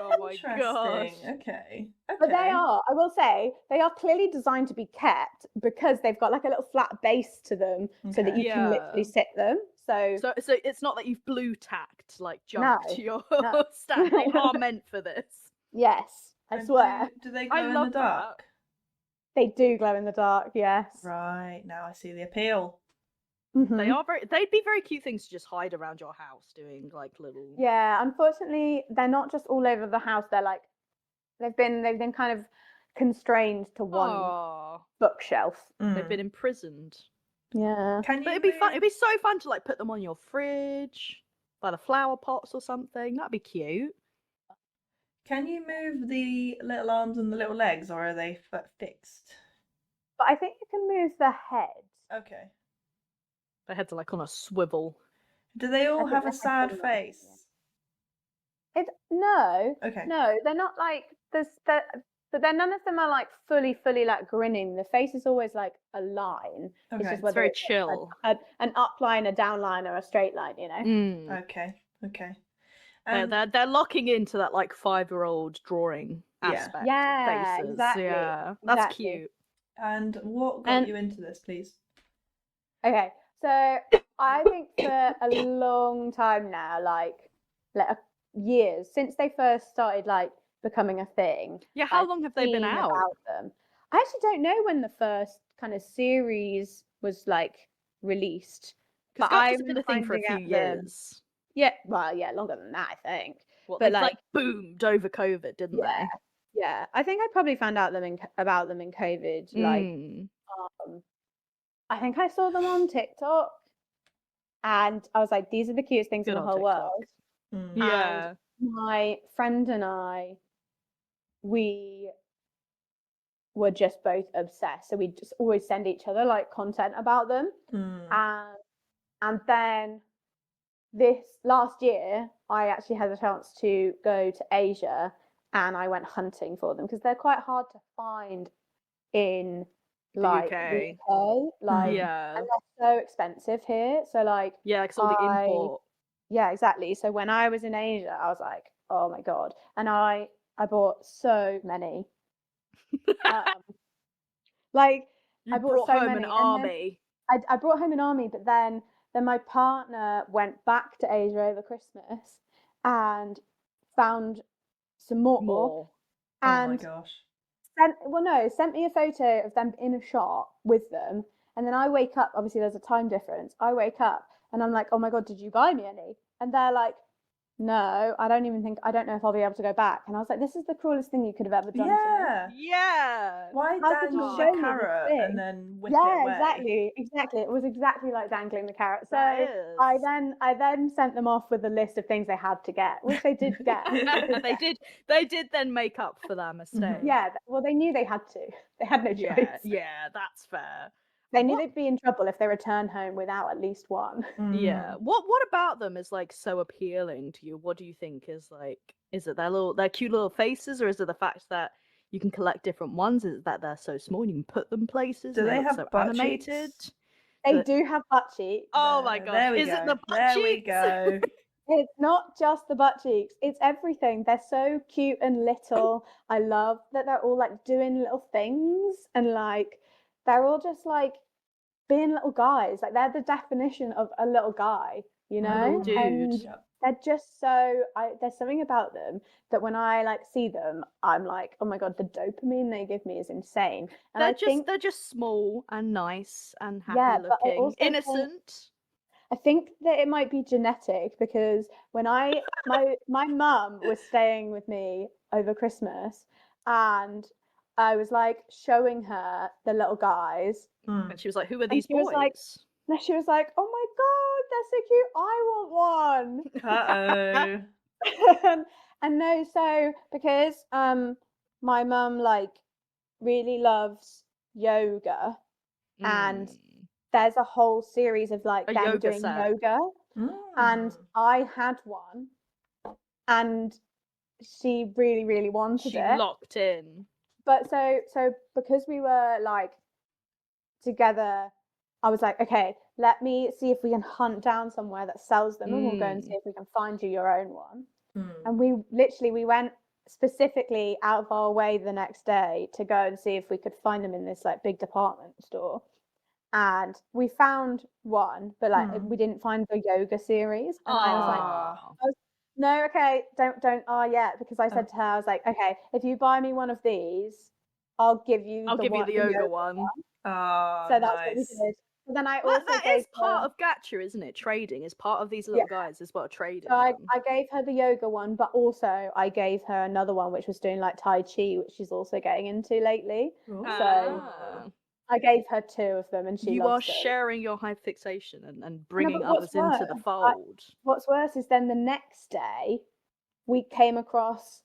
Speaker 1: Oh my gosh.
Speaker 2: Interesting. Okay.
Speaker 3: But they are, I will say, they are clearly designed to be kept because they've got like a little flat base to them so that
Speaker 2: Okay.
Speaker 3: you can literally sit them. So
Speaker 1: So it's not that you've blue tacked like
Speaker 3: No,
Speaker 1: junk to your
Speaker 3: no.
Speaker 1: stand. They are meant for this.
Speaker 3: yes, I
Speaker 2: And
Speaker 3: swear.
Speaker 2: Do they
Speaker 1: I
Speaker 2: glow in the
Speaker 1: love that.
Speaker 2: dark?
Speaker 3: They do glow in the dark, yes.
Speaker 2: Right, now I see the appeal.
Speaker 1: They are they'd be very cute things to just hide around your house doing like little.
Speaker 3: Yeah, unfortunately, they're not just all over the house. They're like they've been kind of constrained to one
Speaker 1: Aww.
Speaker 3: bookshelf.
Speaker 1: They've been imprisoned.
Speaker 3: Yeah.
Speaker 2: Can you
Speaker 1: But it'd be fun. It'd be so fun to like put them on your fridge, by the flower pots or something. That'd be cute.
Speaker 2: Can you move the little arms and the little legs, or are they fixed?
Speaker 3: But I think you can move the head.
Speaker 2: Okay.
Speaker 1: Their heads are like on a swivel.
Speaker 2: Do they all
Speaker 3: think
Speaker 2: have
Speaker 3: the
Speaker 2: a
Speaker 3: head's
Speaker 2: sad
Speaker 3: on the-
Speaker 2: face?
Speaker 3: No.
Speaker 2: Okay.
Speaker 3: No, they're not like but then none of them are like fully like grinning. The face is always like a line.
Speaker 2: Okay.
Speaker 3: It's just
Speaker 1: It's
Speaker 3: whether
Speaker 1: very
Speaker 3: it's
Speaker 1: chill.
Speaker 3: an up line, a down line, or a straight line, you know?
Speaker 2: Okay. Okay.
Speaker 1: They're locking into that like 5-year-old drawing
Speaker 2: Yeah.
Speaker 1: aspect.
Speaker 3: Yeah,
Speaker 1: Faces.
Speaker 3: exactly.
Speaker 1: Yeah, that's
Speaker 3: Exactly.
Speaker 1: cute.
Speaker 2: And what got you into this, please?
Speaker 3: Okay, so I think for a long time now, like years since they first started like becoming a thing.
Speaker 1: Yeah, how
Speaker 3: I've
Speaker 1: long have they been
Speaker 3: seen
Speaker 1: out?
Speaker 3: about them. I actually don't know when the first kind of series was like released.
Speaker 1: Because
Speaker 3: But
Speaker 1: Gotcha's been a thing for a few years.
Speaker 3: Yeah, well, yeah, longer than that, I think.
Speaker 1: Well,
Speaker 3: but
Speaker 1: they like boomed over COVID, didn't
Speaker 3: yeah,
Speaker 1: they?
Speaker 3: yeah. I think I probably found out about them in COVID. Like, I think I saw them on TikTok, and I was like, "These are the cutest things in the whole world."
Speaker 1: Yeah.
Speaker 3: And my friend and I, we were just both obsessed. So we just always send each other like content about them. And then this last year, I actually had a chance to go to Asia and I went hunting for them because they're quite hard to find in like the UK. Like, and they're so expensive here. So like,
Speaker 1: yeah, because all the import.
Speaker 3: Yeah, exactly. So when I was in Asia, I was like, oh my God. And I bought so many. Like,
Speaker 1: I brought
Speaker 3: so
Speaker 1: home
Speaker 3: many.
Speaker 1: an army.
Speaker 3: I brought home an army, but then my partner went back to Asia over Christmas and found some more. And
Speaker 2: oh my gosh.
Speaker 3: Sent me a photo of them in a shot with them. And then I wake up, obviously there's a time difference. I wake up and I'm like, oh my God, did you buy me any? And they're like, no, I don't know if I'll be able to go back. And I was like, this is the cruelest thing you could have ever done to me.
Speaker 2: Yeah.
Speaker 1: Yeah.
Speaker 2: Why
Speaker 3: How could you
Speaker 2: dangle
Speaker 3: show
Speaker 2: the
Speaker 3: me this
Speaker 2: carrot
Speaker 3: thing?
Speaker 2: and then whip it
Speaker 3: Yeah,
Speaker 2: away?
Speaker 3: exactly. It was exactly like dangling the carrot. So
Speaker 1: That
Speaker 3: I
Speaker 1: is.
Speaker 3: then sent them off with a list of things they had to get, which they did get.
Speaker 1: They did then make up for that mistake.
Speaker 3: Yeah, well, they knew they had to. They had no
Speaker 1: Yeah,
Speaker 3: choice.
Speaker 1: yeah, that's fair.
Speaker 3: They knew
Speaker 1: What-
Speaker 3: they'd be in trouble if they returned home without at least one.
Speaker 1: Yeah. What about them is like so appealing to you? What do you think is like? Is it their cute little faces, or is it the fact that you can collect different ones? Is it that they're so small and you can put them places?
Speaker 2: Do
Speaker 1: and
Speaker 2: they
Speaker 1: look
Speaker 2: have
Speaker 1: so
Speaker 2: butt
Speaker 1: animated?
Speaker 2: cheeks?
Speaker 3: They do have butt cheeks.
Speaker 1: Oh my gosh!
Speaker 2: There we
Speaker 1: Is
Speaker 2: go.
Speaker 1: it the butt
Speaker 2: There we
Speaker 1: cheeks?
Speaker 2: go.
Speaker 3: It's not just the butt cheeks, it's everything. They're so cute and little. I love that they're all like doing little things and like they're all just like being little guys. Like they're the definition of a little guy, you know?
Speaker 1: Dude.
Speaker 3: And
Speaker 2: Yep.
Speaker 3: they're just so there's something about them that when I like see them, I'm like, oh my god, the dopamine they give me is insane. And I think
Speaker 1: They're just small and nice and happy
Speaker 3: yeah, but I
Speaker 1: looking,
Speaker 3: also think
Speaker 1: innocent.
Speaker 3: I think that it might be genetic because when my mum was staying with me over Christmas and I was like showing her the little guys
Speaker 1: And she was like, "Who are
Speaker 3: and
Speaker 1: these
Speaker 3: she was like
Speaker 1: boys?"
Speaker 3: oh my god, they're so cute, I want one.
Speaker 2: Uh-oh.
Speaker 3: And no, so because my mum like really loves yoga and there's a whole series of like
Speaker 1: A
Speaker 3: them
Speaker 1: yoga
Speaker 3: doing
Speaker 1: set.
Speaker 3: yoga and I had one and she really really wanted
Speaker 1: She
Speaker 3: it,
Speaker 1: locked in.
Speaker 3: but so because we were like together, I was like, okay, let me see if we can hunt down somewhere that sells them and we'll go and see if we can find you your own one. And we went specifically out of our way the next day to go and see if we could find them in this like big department store. And we found one, but like we didn't find the yoga series. And I was like, no, okay, don't yet, because I said to her, I was like, okay, if you buy me one of these, I'll give you
Speaker 1: I'll give you the yoga one.
Speaker 2: Oh,
Speaker 3: so that's
Speaker 2: nice.
Speaker 3: what we did. But then I also
Speaker 1: that
Speaker 3: gave
Speaker 1: is part
Speaker 3: her,
Speaker 1: of gacha, isn't it? Trading is part of these little guys as well. Trading.
Speaker 3: so I gave her the yoga one, but also I gave her another one which was doing like Tai Chi, which she's also getting into lately. So I gave her two of them and she
Speaker 1: You are
Speaker 3: loves them.
Speaker 1: sharing your hyperfixation and
Speaker 3: No,
Speaker 1: bringing
Speaker 3: but what's
Speaker 1: others into the fold.
Speaker 3: What's worse is then the next day we came across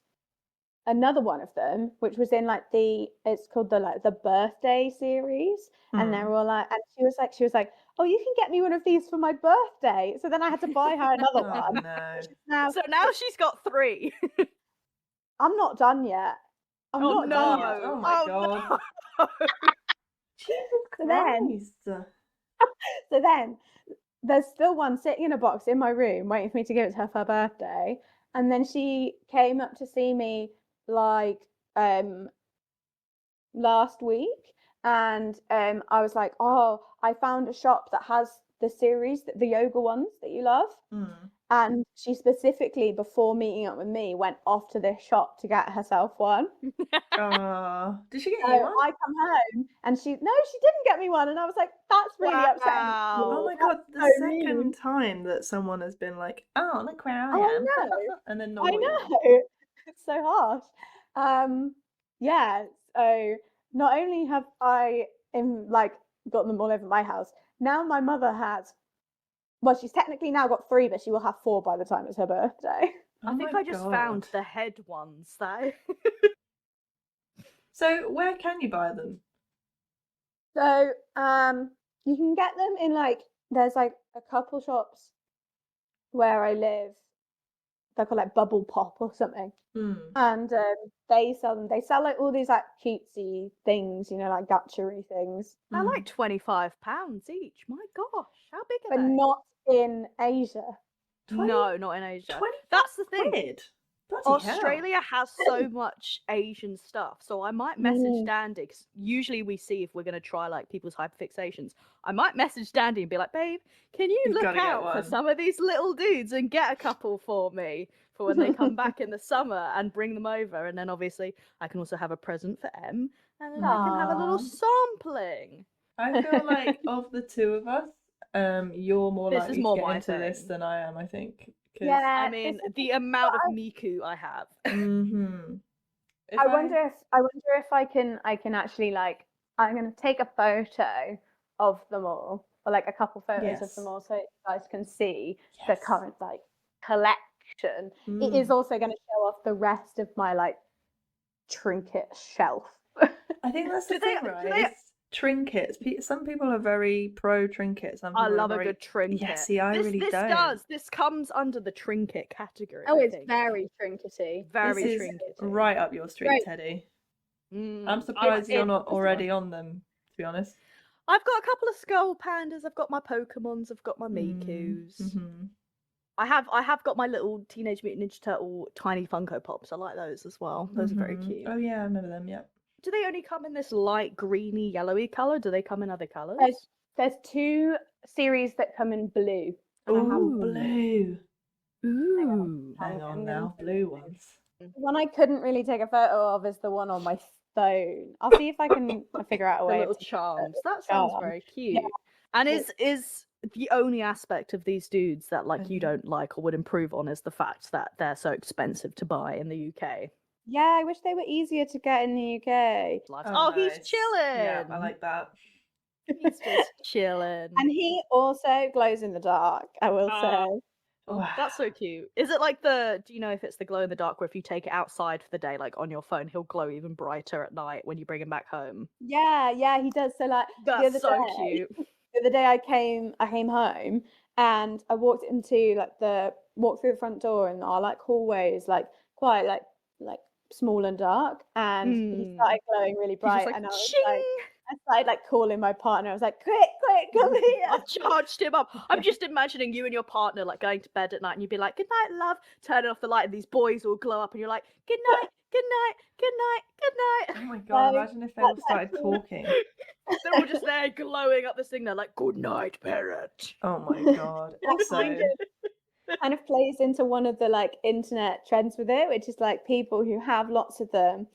Speaker 3: another one of them, which was in like it's called the birthday series, and they were all like, and she was like, oh, you can get me one of these for my birthday. So then I had to buy her another one.
Speaker 2: No.
Speaker 1: So now she's got 3.
Speaker 3: I'm not done yet. I'm not done yet.
Speaker 2: Oh my god.
Speaker 1: No.
Speaker 2: Jesus Christ.
Speaker 3: So then there's still one sitting in a box in my room waiting for me to give it to her for her birthday. And then she came up to see me like last week, and I was like, oh, I found a shop that has the series, the yoga ones that you love. And she specifically, before meeting up with me, went off to this shop to get herself one.
Speaker 2: Did she get
Speaker 3: So
Speaker 2: you one?
Speaker 3: I come home and she didn't get me one, and I was like, that's really upsetting.
Speaker 2: Oh my god, the second time that someone has been like, oh, look where I am.
Speaker 3: I know.
Speaker 2: And then not
Speaker 3: I know. It's so harsh. Yeah, so not only have I got them all over my house, now my mother has, well, she's technically now got 3, but she will have 4 by the time it's her birthday.
Speaker 1: I think I just found the head ones though.
Speaker 2: So where can you buy them?
Speaker 3: So you can get them in there's like a couple shops where I live. They're called like Bubble Pop or something. And they sell them. They sell like all these like cutesy things, you know, like gacha-y things.
Speaker 1: They're like £25 each. My gosh, how big are
Speaker 3: but
Speaker 1: they?
Speaker 3: not in Asia.
Speaker 1: No, not in Asia. That's the thing.
Speaker 2: Bloody
Speaker 1: Australia has so much Asian stuff, so I might message Dandy, because usually we see if we're going to try like people's hyperfixations. I might message Dandy and be like, babe, can you look out for some of these little dudes and get a couple for me for when they come back in the summer and bring them over, and then obviously I can also have a present for Em, and then I can have a little sampling.
Speaker 2: I feel like of the two of us, you're more likely to get into this than I am, I think.
Speaker 3: Yeah,
Speaker 1: I mean, the amount of Miku I have.
Speaker 2: Mm-hmm.
Speaker 3: I wonder if I can actually like I'm gonna take a photo of them all, or like a couple photos of them
Speaker 2: Yes.
Speaker 3: all, so you guys can see the
Speaker 2: Yes.
Speaker 3: current like collection. It is also going to show off the rest of my like trinket shelf.
Speaker 2: I think that's the
Speaker 1: Do
Speaker 2: thing,
Speaker 1: they- do
Speaker 2: right?
Speaker 1: they-
Speaker 2: It's trinkets. Some people are very pro trinket. Some
Speaker 1: I
Speaker 2: people
Speaker 1: love
Speaker 2: are
Speaker 1: a
Speaker 2: very...
Speaker 1: good trinket.
Speaker 2: Yeah, see, I
Speaker 1: this
Speaker 2: really
Speaker 1: this
Speaker 2: don't.
Speaker 1: this comes under the trinket category.
Speaker 3: Oh,
Speaker 1: I
Speaker 3: it's
Speaker 1: think.
Speaker 3: very trinkety.
Speaker 2: This is
Speaker 1: trinkety.
Speaker 2: right up your street,
Speaker 3: Right.
Speaker 2: Teddy.
Speaker 1: Mm,
Speaker 2: I'm surprised you're not
Speaker 3: it's-
Speaker 2: already on them, to be honest.
Speaker 1: I've got a couple of skull pandas. I've got my Pokemons. I've got my Mikus.
Speaker 2: Mm-hmm.
Speaker 1: I have got my little Teenage Mutant Ninja Turtle tiny Funko Pops. I like those as well. Those are very cute.
Speaker 2: Oh yeah, I remember them. Yeah.
Speaker 1: Do they only come in this light greeny, yellowy color? Do they come in other colors?
Speaker 3: There's 2 series that come in blue. And
Speaker 2: Ooh, blue.
Speaker 1: Ooh.
Speaker 2: Hang on now, blue ones.
Speaker 3: The one I couldn't really take a photo of is the one on my phone. I'll see if I can figure out a
Speaker 1: The
Speaker 3: way.
Speaker 1: little
Speaker 3: to
Speaker 1: charms. That sounds
Speaker 3: charm.
Speaker 1: very cute. And is the only aspect of these dudes that like you don't like or would improve on is the fact that they're so expensive to buy in the UK.
Speaker 3: Yeah, I wish they were easier to get in the UK.
Speaker 1: Oh, he's
Speaker 2: nice.
Speaker 1: chilling.
Speaker 2: Yeah, I like that.
Speaker 1: He's just chilling.
Speaker 3: And he also glows in the dark, I will say.
Speaker 1: Oh, that's so cute. Is it like do you know if it's the glow in the dark where if you take it outside for the day, like on your phone, he'll glow even brighter at night when you bring him back home?
Speaker 3: Yeah, he does. So like
Speaker 1: That's so cute.
Speaker 3: The other day I came home and I walked through the front door, and our like hallway is like quite like small and dark, and he started glowing really bright,
Speaker 1: like,
Speaker 3: and
Speaker 1: Ching!
Speaker 3: I started like calling my partner. I was like, quick, come here.
Speaker 1: I've charged him up. I'm just imagining you and your partner like going to bed at night and you'd be like, good night, love, turning off the light and these boys all glow up and you're like, good night, good night, good night, good night.
Speaker 2: Oh my god, imagine if they all started talking.
Speaker 1: They're all just there glowing up this thing. They're like, good night, parrot.
Speaker 2: Oh my god. Also,
Speaker 3: kind of plays into one of the like internet trends with it, which is like people who have lots of them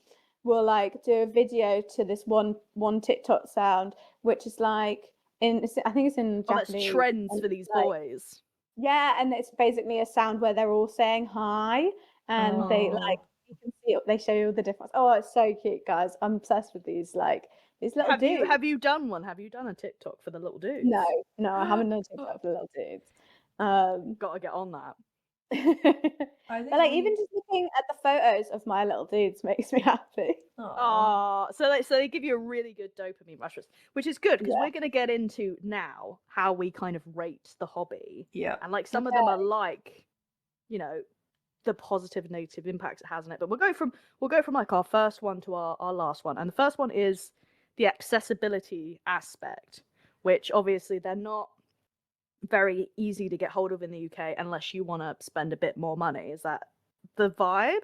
Speaker 3: will like do a video to this one TikTok sound, which is like I think it's in Japanese.
Speaker 1: That's trends for these boys.
Speaker 3: Yeah, and it's basically a sound where they're all saying hi, and they like you can see it, they show you all the difference. Oh, it's so cute, guys! I'm obsessed with these little dudes.
Speaker 1: Have you done one? Have you done a TikTok for the little dudes?
Speaker 3: No, I haven't done a TikTok for the little dudes.
Speaker 1: Gotta get on that.
Speaker 3: But like even just looking at the photos of my little dudes makes me happy.
Speaker 1: So they give you a really good dopamine rush, which is good because we're going to get into now how we kind of rate the hobby.
Speaker 2: Yeah.
Speaker 1: And like some of them are like, you know, the positive and negative impacts it has on it. But we'll go from like our first one to our last one. And the first one is the accessibility aspect, which obviously they're not very easy to get hold of in the UK unless you want to spend a bit more money. Is that the vibe?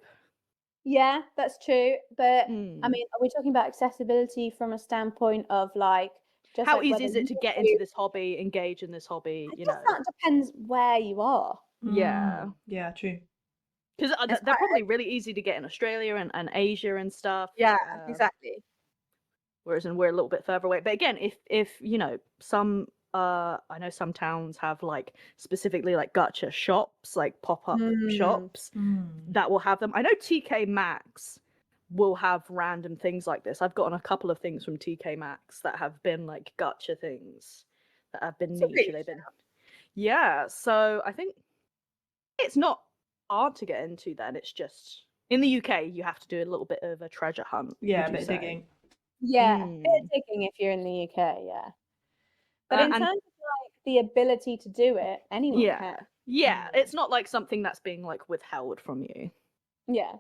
Speaker 3: Yeah, that's true. But I mean, are we talking about accessibility from a standpoint of like just
Speaker 1: how
Speaker 3: like
Speaker 1: easy is it to get into this hobby, engage in this hobby?
Speaker 3: I guess that depends where you are.
Speaker 1: Yeah.
Speaker 2: Yeah, true.
Speaker 1: Because they're probably really easy to get in Australia and Asia and stuff.
Speaker 3: Yeah, exactly.
Speaker 1: Whereas we're a little bit further away. But again, if you know, some I know some towns have like specifically like gacha shops, like pop-up shops that will have them. I know TK Maxx will have random things like this. I've gotten a couple of things from TK Maxx that have been like gacha things that have been niche. They've been so I think it's not hard to get into then. It's just in the UK you have to do a little bit of a treasure hunt.
Speaker 2: Yeah, a bit of digging.
Speaker 3: Yeah, a bit of digging if you're in the UK, yeah. But in terms of like the ability to do it, anyone can.
Speaker 1: Yeah, it's not like something that's being like withheld from you.
Speaker 3: Yeah.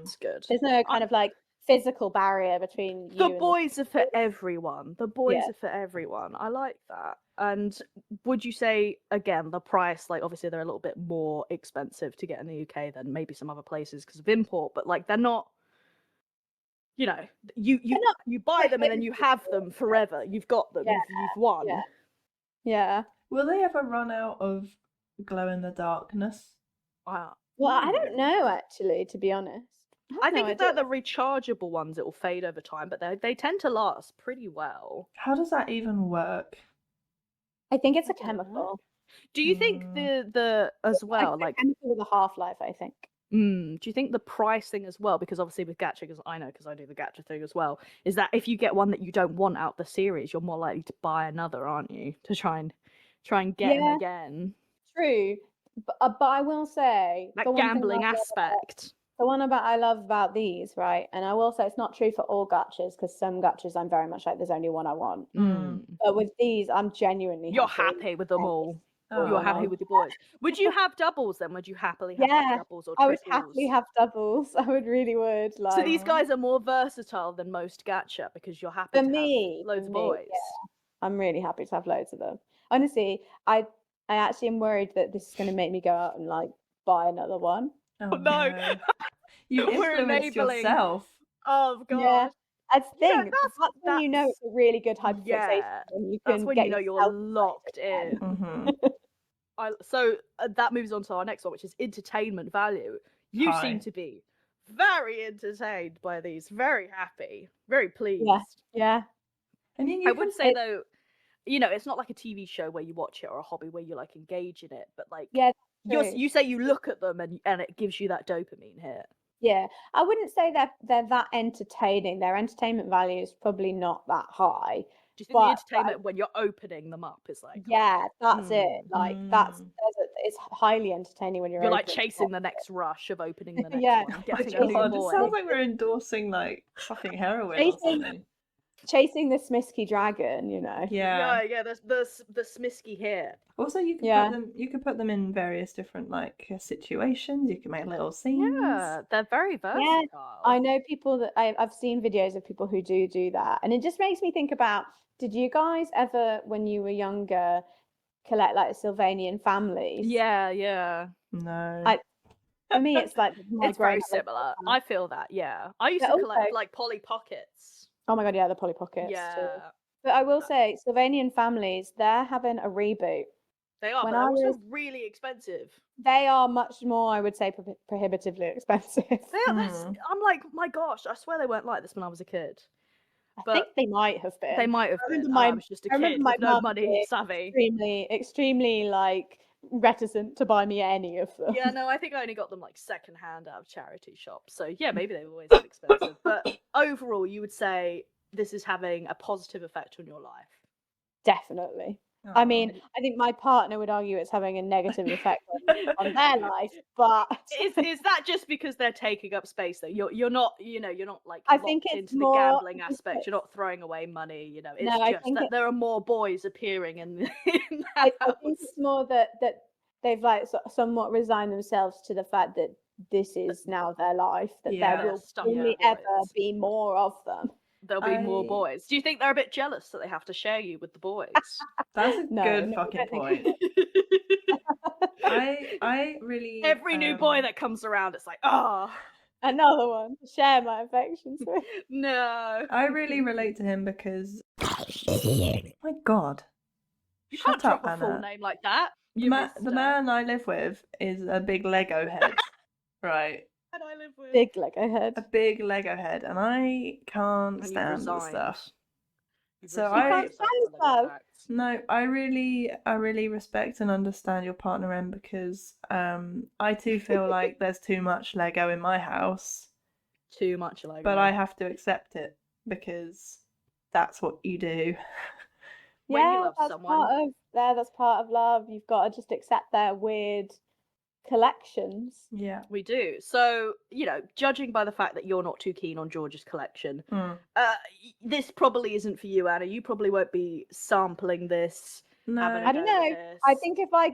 Speaker 1: It's good.
Speaker 3: There's no kind of like physical barrier between you.
Speaker 1: The boys are for everyone. The boys are for everyone. I like that. And would you say again the price, like obviously they're a little bit more expensive to get in the UK than maybe some other places because of import, but like they're not, you know, you buy them and then you have them forever. You've got them. You've won.
Speaker 3: Yeah.
Speaker 2: Will they ever run out of glow in the darkness?
Speaker 1: Wow.
Speaker 3: Well, I don't know actually, to be honest.
Speaker 1: I think if they're the rechargeable ones, it will fade over time, but they tend to last pretty well.
Speaker 2: How does that even work?
Speaker 3: I think it's a chemical.
Speaker 1: Do you think the as well, like,
Speaker 3: chemical with a half-life, I think.
Speaker 1: do you think the pricing as well, because obviously with gacha, because I know, because I do the gacha thing as well, is that if you get one that you don't want out the series, you're more likely to buy another, aren't you? To try and get him
Speaker 3: Yeah.
Speaker 1: again.
Speaker 3: True, but I will say
Speaker 1: That
Speaker 3: the one thing
Speaker 1: gambling
Speaker 3: I love
Speaker 1: aspect.
Speaker 3: the one about I love about these, right? And I will say it's not true for all gachas because some gachas I'm very much like there's only one I want. But with these, I'm genuinely
Speaker 1: You're
Speaker 3: happy.
Speaker 1: happy with them all.
Speaker 2: Oh,
Speaker 1: You're happy
Speaker 2: wow.
Speaker 1: with your boys. Would you have doubles then? Would you happily have like,
Speaker 3: Yeah,
Speaker 1: doubles or
Speaker 3: I
Speaker 1: triples?
Speaker 3: would happily have doubles. I would really would.
Speaker 1: So
Speaker 3: Like
Speaker 1: these guys are more versatile than most gacha because you're happy
Speaker 3: for
Speaker 1: to
Speaker 3: me,
Speaker 1: have loads
Speaker 3: for
Speaker 1: of
Speaker 3: me,
Speaker 1: boys.
Speaker 3: yeah, I'm really happy to have loads of them. Honestly, I actually am worried that this is going to make me go out and like buy another one.
Speaker 2: Oh,
Speaker 1: no.
Speaker 2: You've
Speaker 1: We're
Speaker 2: influenced
Speaker 1: enabling.
Speaker 2: yourself.
Speaker 1: Oh god.
Speaker 3: Yeah, that's the
Speaker 1: You know,
Speaker 3: thing. That's when you know it's a really good hyperfixation.
Speaker 1: Yeah,
Speaker 3: When you
Speaker 1: that's
Speaker 3: can
Speaker 1: when
Speaker 3: get
Speaker 1: you know you're
Speaker 3: yourself
Speaker 1: locked
Speaker 3: excited
Speaker 1: in.
Speaker 2: Mhm.
Speaker 1: So that moves on to our next one, which is entertainment value. You seem
Speaker 2: Hi.
Speaker 1: to be very entertained by these, very happy, very pleased.
Speaker 3: Yeah.
Speaker 2: I mean,
Speaker 1: I
Speaker 2: you
Speaker 1: would
Speaker 2: can
Speaker 1: say though, you know, it's not like a TV show where you watch it or a hobby where you like engage in it, but like
Speaker 3: Yeah,
Speaker 1: you say you look at them and it gives you that dopamine hit.
Speaker 3: Yeah, I wouldn't say they're that entertaining. Their entertainment value is probably not that high.
Speaker 1: Do you think the entertainment when you're opening them up is like?
Speaker 3: Yeah, that's it. Like it's highly entertaining when
Speaker 1: you're like
Speaker 3: opening
Speaker 1: chasing the next rush of opening the next
Speaker 3: Yeah.
Speaker 1: one, getting
Speaker 2: Oh,
Speaker 1: a new
Speaker 2: God,
Speaker 1: boy.
Speaker 2: it sounds like we're endorsing like fucking heroin or something.
Speaker 3: chasing the Smisky dragon, you know.
Speaker 2: Yeah.
Speaker 1: the Smisky here.
Speaker 2: Also, you can put them. You can put them in various different like situations. You can make little scenes.
Speaker 1: Yeah, they're very versatile.
Speaker 3: Yeah, I know people that I've seen videos of people who do that, and it just makes me think about. Did you guys ever, when you were younger, collect like Sylvanian families?
Speaker 2: No.
Speaker 3: For me, it's like
Speaker 1: it's very similar. I feel that. Yeah, I used to collect like Polly Pockets.
Speaker 3: Oh my god, yeah, the Polly Pockets.
Speaker 1: Yeah.
Speaker 3: Too. But I will say, Sylvanian families, they're having a reboot.
Speaker 1: They are, but they're also really expensive.
Speaker 3: They are much more, I would say, prohibitively expensive.
Speaker 1: I'm like, my gosh, I swear they weren't like this when I was a kid.
Speaker 3: But I think they might have been.
Speaker 1: They might have been. I was just a kid with no money savvy.
Speaker 3: Extremely like reticent to buy me any of them.
Speaker 1: Yeah, no, I think I only got them like secondhand out of charity shops. So yeah, maybe they were always expensive. But overall, you would say this is having a positive effect on your life.
Speaker 3: Definitely. I mean, I think my partner would argue it's having a negative effect on their life, but
Speaker 1: is that just because they're taking up space though? You're not, you're not like
Speaker 3: I think it's
Speaker 1: into
Speaker 3: more,
Speaker 1: the gambling aspect. You're not throwing away money. It's just that there are more boys appearing in that
Speaker 3: I think it's more that they've like somewhat resigned themselves to the fact that this is now their life. That there will only ever be more of them.
Speaker 1: There'll be more boys. Do you think they're a bit jealous that they have to share you with the boys?
Speaker 2: That's a good fucking point. I really
Speaker 1: every new boy that comes around, it's like, oh,
Speaker 3: another one. Share my affections with.
Speaker 1: No.
Speaker 2: I really relate to him because my God.
Speaker 1: You can't drop a full name like that.
Speaker 2: The man I live with is a big Lego head. Right.
Speaker 1: I live with
Speaker 3: big Lego head.
Speaker 2: A big Lego head, and I can't stand the stuff. So I really respect and understand your partner, Em, because I too feel like there's too much Lego in my house.
Speaker 1: Too much Lego.
Speaker 2: But I have to accept it because that's what you do.
Speaker 1: When you love someone.
Speaker 3: That's part of love. You've got to just accept their weird collections.
Speaker 2: Yeah,
Speaker 1: we do. So, judging by the fact that you're not too keen on George's collection, this probably isn't for you, Anna. You probably won't be sampling this.
Speaker 2: No,
Speaker 3: I don't know. I think if I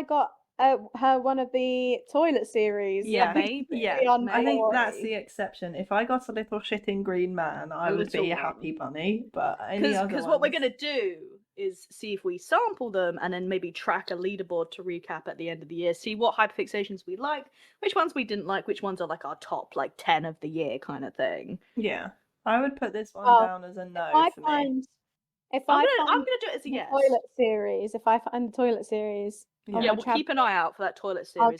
Speaker 3: got her one of the toilet series,
Speaker 1: maybe.
Speaker 2: Yeah, I think that's the exception. If I got a little shitting green man, I would be a happy bunny. But because
Speaker 1: what we're gonna do is see if we sample them and then maybe track a leaderboard to recap at the end of the year, see what hyperfixations we like, which ones we didn't like, which ones are like our top 10 of the year kind of thing.
Speaker 2: Yeah, I would put this one down as a no for me.
Speaker 1: I'm gonna do it as a yes.
Speaker 3: Toilet series. If I find the toilet series,
Speaker 1: we'll keep an eye out for that toilet series.
Speaker 3: I'll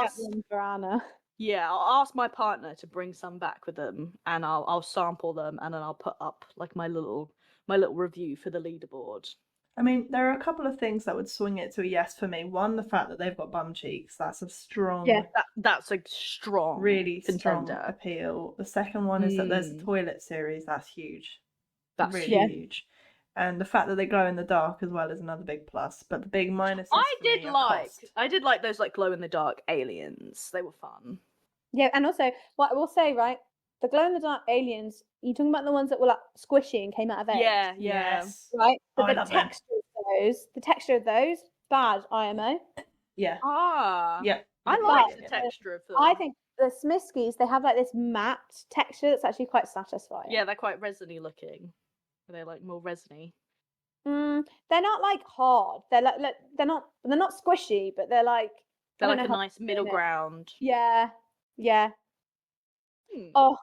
Speaker 3: get one for Anna.
Speaker 1: Yeah, I'll ask my partner to bring some back with them, and I'll sample them, and then I'll put up like my little review for the leaderboard.
Speaker 2: I mean, there are a couple of things that would swing it to a yes for me. One, the fact that they've got bum cheeks. That's a strong,
Speaker 3: Yeah.
Speaker 1: That's a strong,
Speaker 2: really strong
Speaker 1: contender.
Speaker 2: appeal. The second one is that there's a toilet series. That's huge.
Speaker 1: That's
Speaker 2: really
Speaker 3: Yeah.
Speaker 2: huge. And the fact that they glow in the dark as well is another big plus. But the big minuses for me are cost.
Speaker 1: I did like those like glow in the dark aliens. They were fun.
Speaker 3: Yeah, and also what I will say, right? The glow in the dark aliens, you talking about the ones that were like squishy and came out of eggs?
Speaker 1: Yeah.
Speaker 2: Yes.
Speaker 3: Right?
Speaker 2: Oh,
Speaker 3: But
Speaker 2: I
Speaker 3: the
Speaker 2: love them.
Speaker 3: texture of those, bad IMO.
Speaker 2: Yeah.
Speaker 1: Ah.
Speaker 2: Yep.
Speaker 1: I
Speaker 2: Yep,
Speaker 1: like
Speaker 2: yep,
Speaker 1: the
Speaker 2: yep, yep.
Speaker 1: texture of them.
Speaker 3: I think the Smiskies, they have like this matte texture that's actually quite satisfying.
Speaker 1: Yeah, they're quite resiny looking. They're like more resiny.
Speaker 3: They're not like hard. They're like they're not squishy, but they're like
Speaker 1: They're
Speaker 3: I
Speaker 1: like
Speaker 3: don't
Speaker 1: a
Speaker 3: know how to
Speaker 1: nice
Speaker 3: explain
Speaker 1: middle
Speaker 3: it.
Speaker 1: ground.
Speaker 3: Yeah. Yeah.
Speaker 1: Hmm.
Speaker 3: Oh,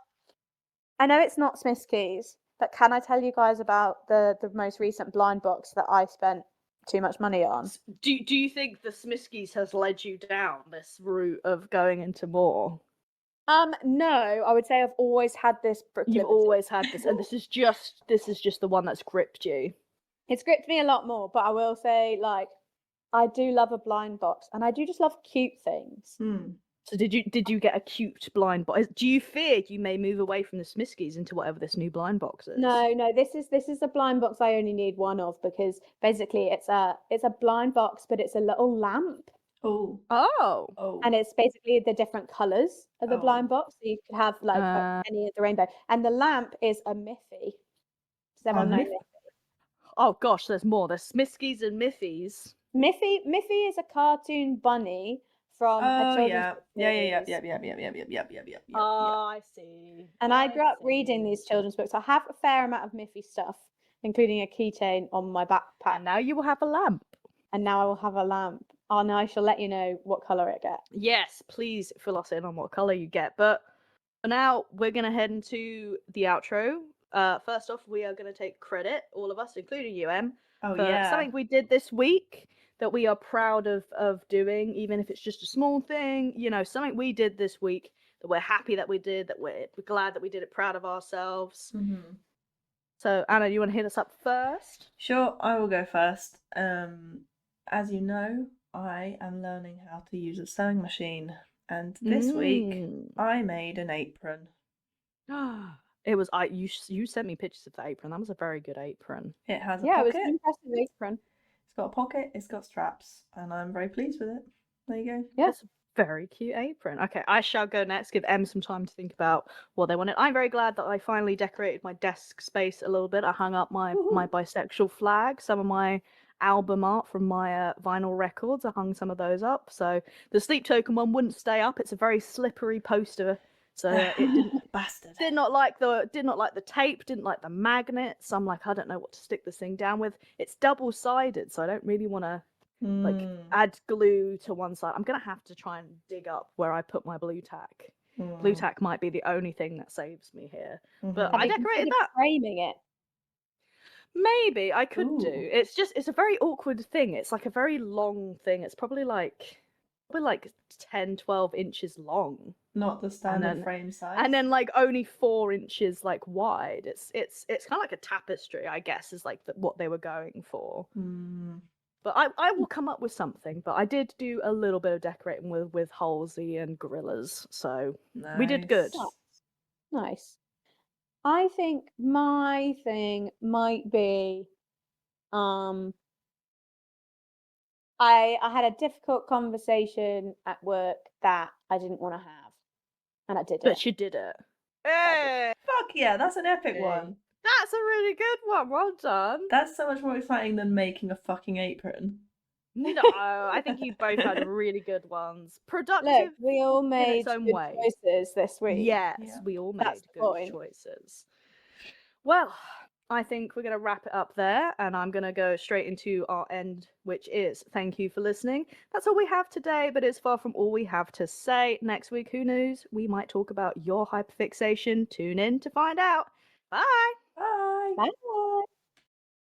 Speaker 3: I know it's not Smiskies, but can I tell you guys about the most recent blind box that I spent too much money on?
Speaker 1: Do you think the Smiskies has led you down this route of going into more?
Speaker 3: No, I would say I've always had this proclivity.
Speaker 1: You've always had this, and this is just the one that's gripped you.
Speaker 3: It's gripped me a lot more, but I will say, like, I do love a blind box, and I do just love cute things.
Speaker 1: So did you get a cute blind box? Do you fear you may move away from the Smiskies into whatever this new blind box is?
Speaker 3: No, this is a blind box I only need one of, because basically it's a blind box, but it's a little lamp.
Speaker 1: Oh.
Speaker 3: And it's basically the different colours of the blind box. So you could have like any of the rainbow. And the lamp is a Miffy. Does everyone know Miffy?
Speaker 1: Oh gosh, there's more. There's Smiskies and Miffies.
Speaker 3: Miffy is a cartoon bunny from a children's book series.
Speaker 2: Yep.
Speaker 1: Oh, I see.
Speaker 3: And I grew up reading these children's books. I have a fair amount of Miffy stuff, including a keychain on my backpack.
Speaker 1: And now you will have a lamp.
Speaker 3: And now I will have a lamp. And I shall let you know what colour it gets.
Speaker 1: Yes, please fill us in on what colour you get. But for now, we're going to head into the outro. First off, we are going to take credit, all of us, including you, Em, for something we did this week that we are proud of doing, even if it's just a small thing. You know, something we did this week that we're happy that we did, that we're glad that we did it, proud of ourselves.
Speaker 2: Mm-hmm.
Speaker 1: So, Anna, you want to hit us up first?
Speaker 2: Sure, I will go first. As you know, I am learning how to use a sewing machine, and this week I made an apron.
Speaker 1: It was you sent me pictures of the apron. That was a very good apron.
Speaker 2: It has a pocket.
Speaker 3: It was an impressive apron.
Speaker 2: It's got a pocket, it's got straps, and I'm very pleased with it. There you go.
Speaker 3: Yeah.
Speaker 1: It's a very cute apron. Okay, I shall go next. Give Em some time to think about what they wanted. I'm very glad that I finally decorated my desk space a little bit. I hung up my bisexual flag, some of my album art from my vinyl records. I hung some of those up. So the Sleep Token one wouldn't stay up. It's a very slippery poster. So it didn't
Speaker 2: bastard.
Speaker 1: Did not like the tape, didn't like the magnets. I'm like, I don't know what to stick this thing down with. It's double-sided, so I don't really want to like add glue to one side. I'm gonna have to try and dig up where I put my blue tack. Blue tack might be the only thing that saves me here. But I decorated that.
Speaker 3: Framing it.
Speaker 1: Maybe I could do. It's a very awkward thing. It's like a very long thing. It's probably like 10, 12 inches long.
Speaker 2: Not the standard frame size.
Speaker 1: And then like only 4 inches like wide. It's kind of like a tapestry, I guess, is like what they were going for. But I will come up with something. But I did do a little bit of decorating with Halsey and gorillas, so we did good.
Speaker 3: Nice. I think my thing might be I had a difficult conversation at work that I didn't want to have, and I did it.
Speaker 1: But you did it. Hey!
Speaker 2: Fuck yeah, that's an epic one.
Speaker 1: That's a really good one. Well done.
Speaker 2: That's so much more exciting than making a fucking apron.
Speaker 1: No, I think you both had really good ones. Productive.
Speaker 3: Look, we all made
Speaker 1: its own
Speaker 3: good
Speaker 1: way.
Speaker 3: choices this week.
Speaker 1: Yes, we all made good choices. Well, I think we're going to wrap it up there, and I'm going to go straight into our end, which is thank you for listening. That's all we have today, but it's far from all we have to say. Next week, who knows? We might talk about your hyperfixation. Tune in to find out. Bye.
Speaker 2: Bye.
Speaker 3: Bye.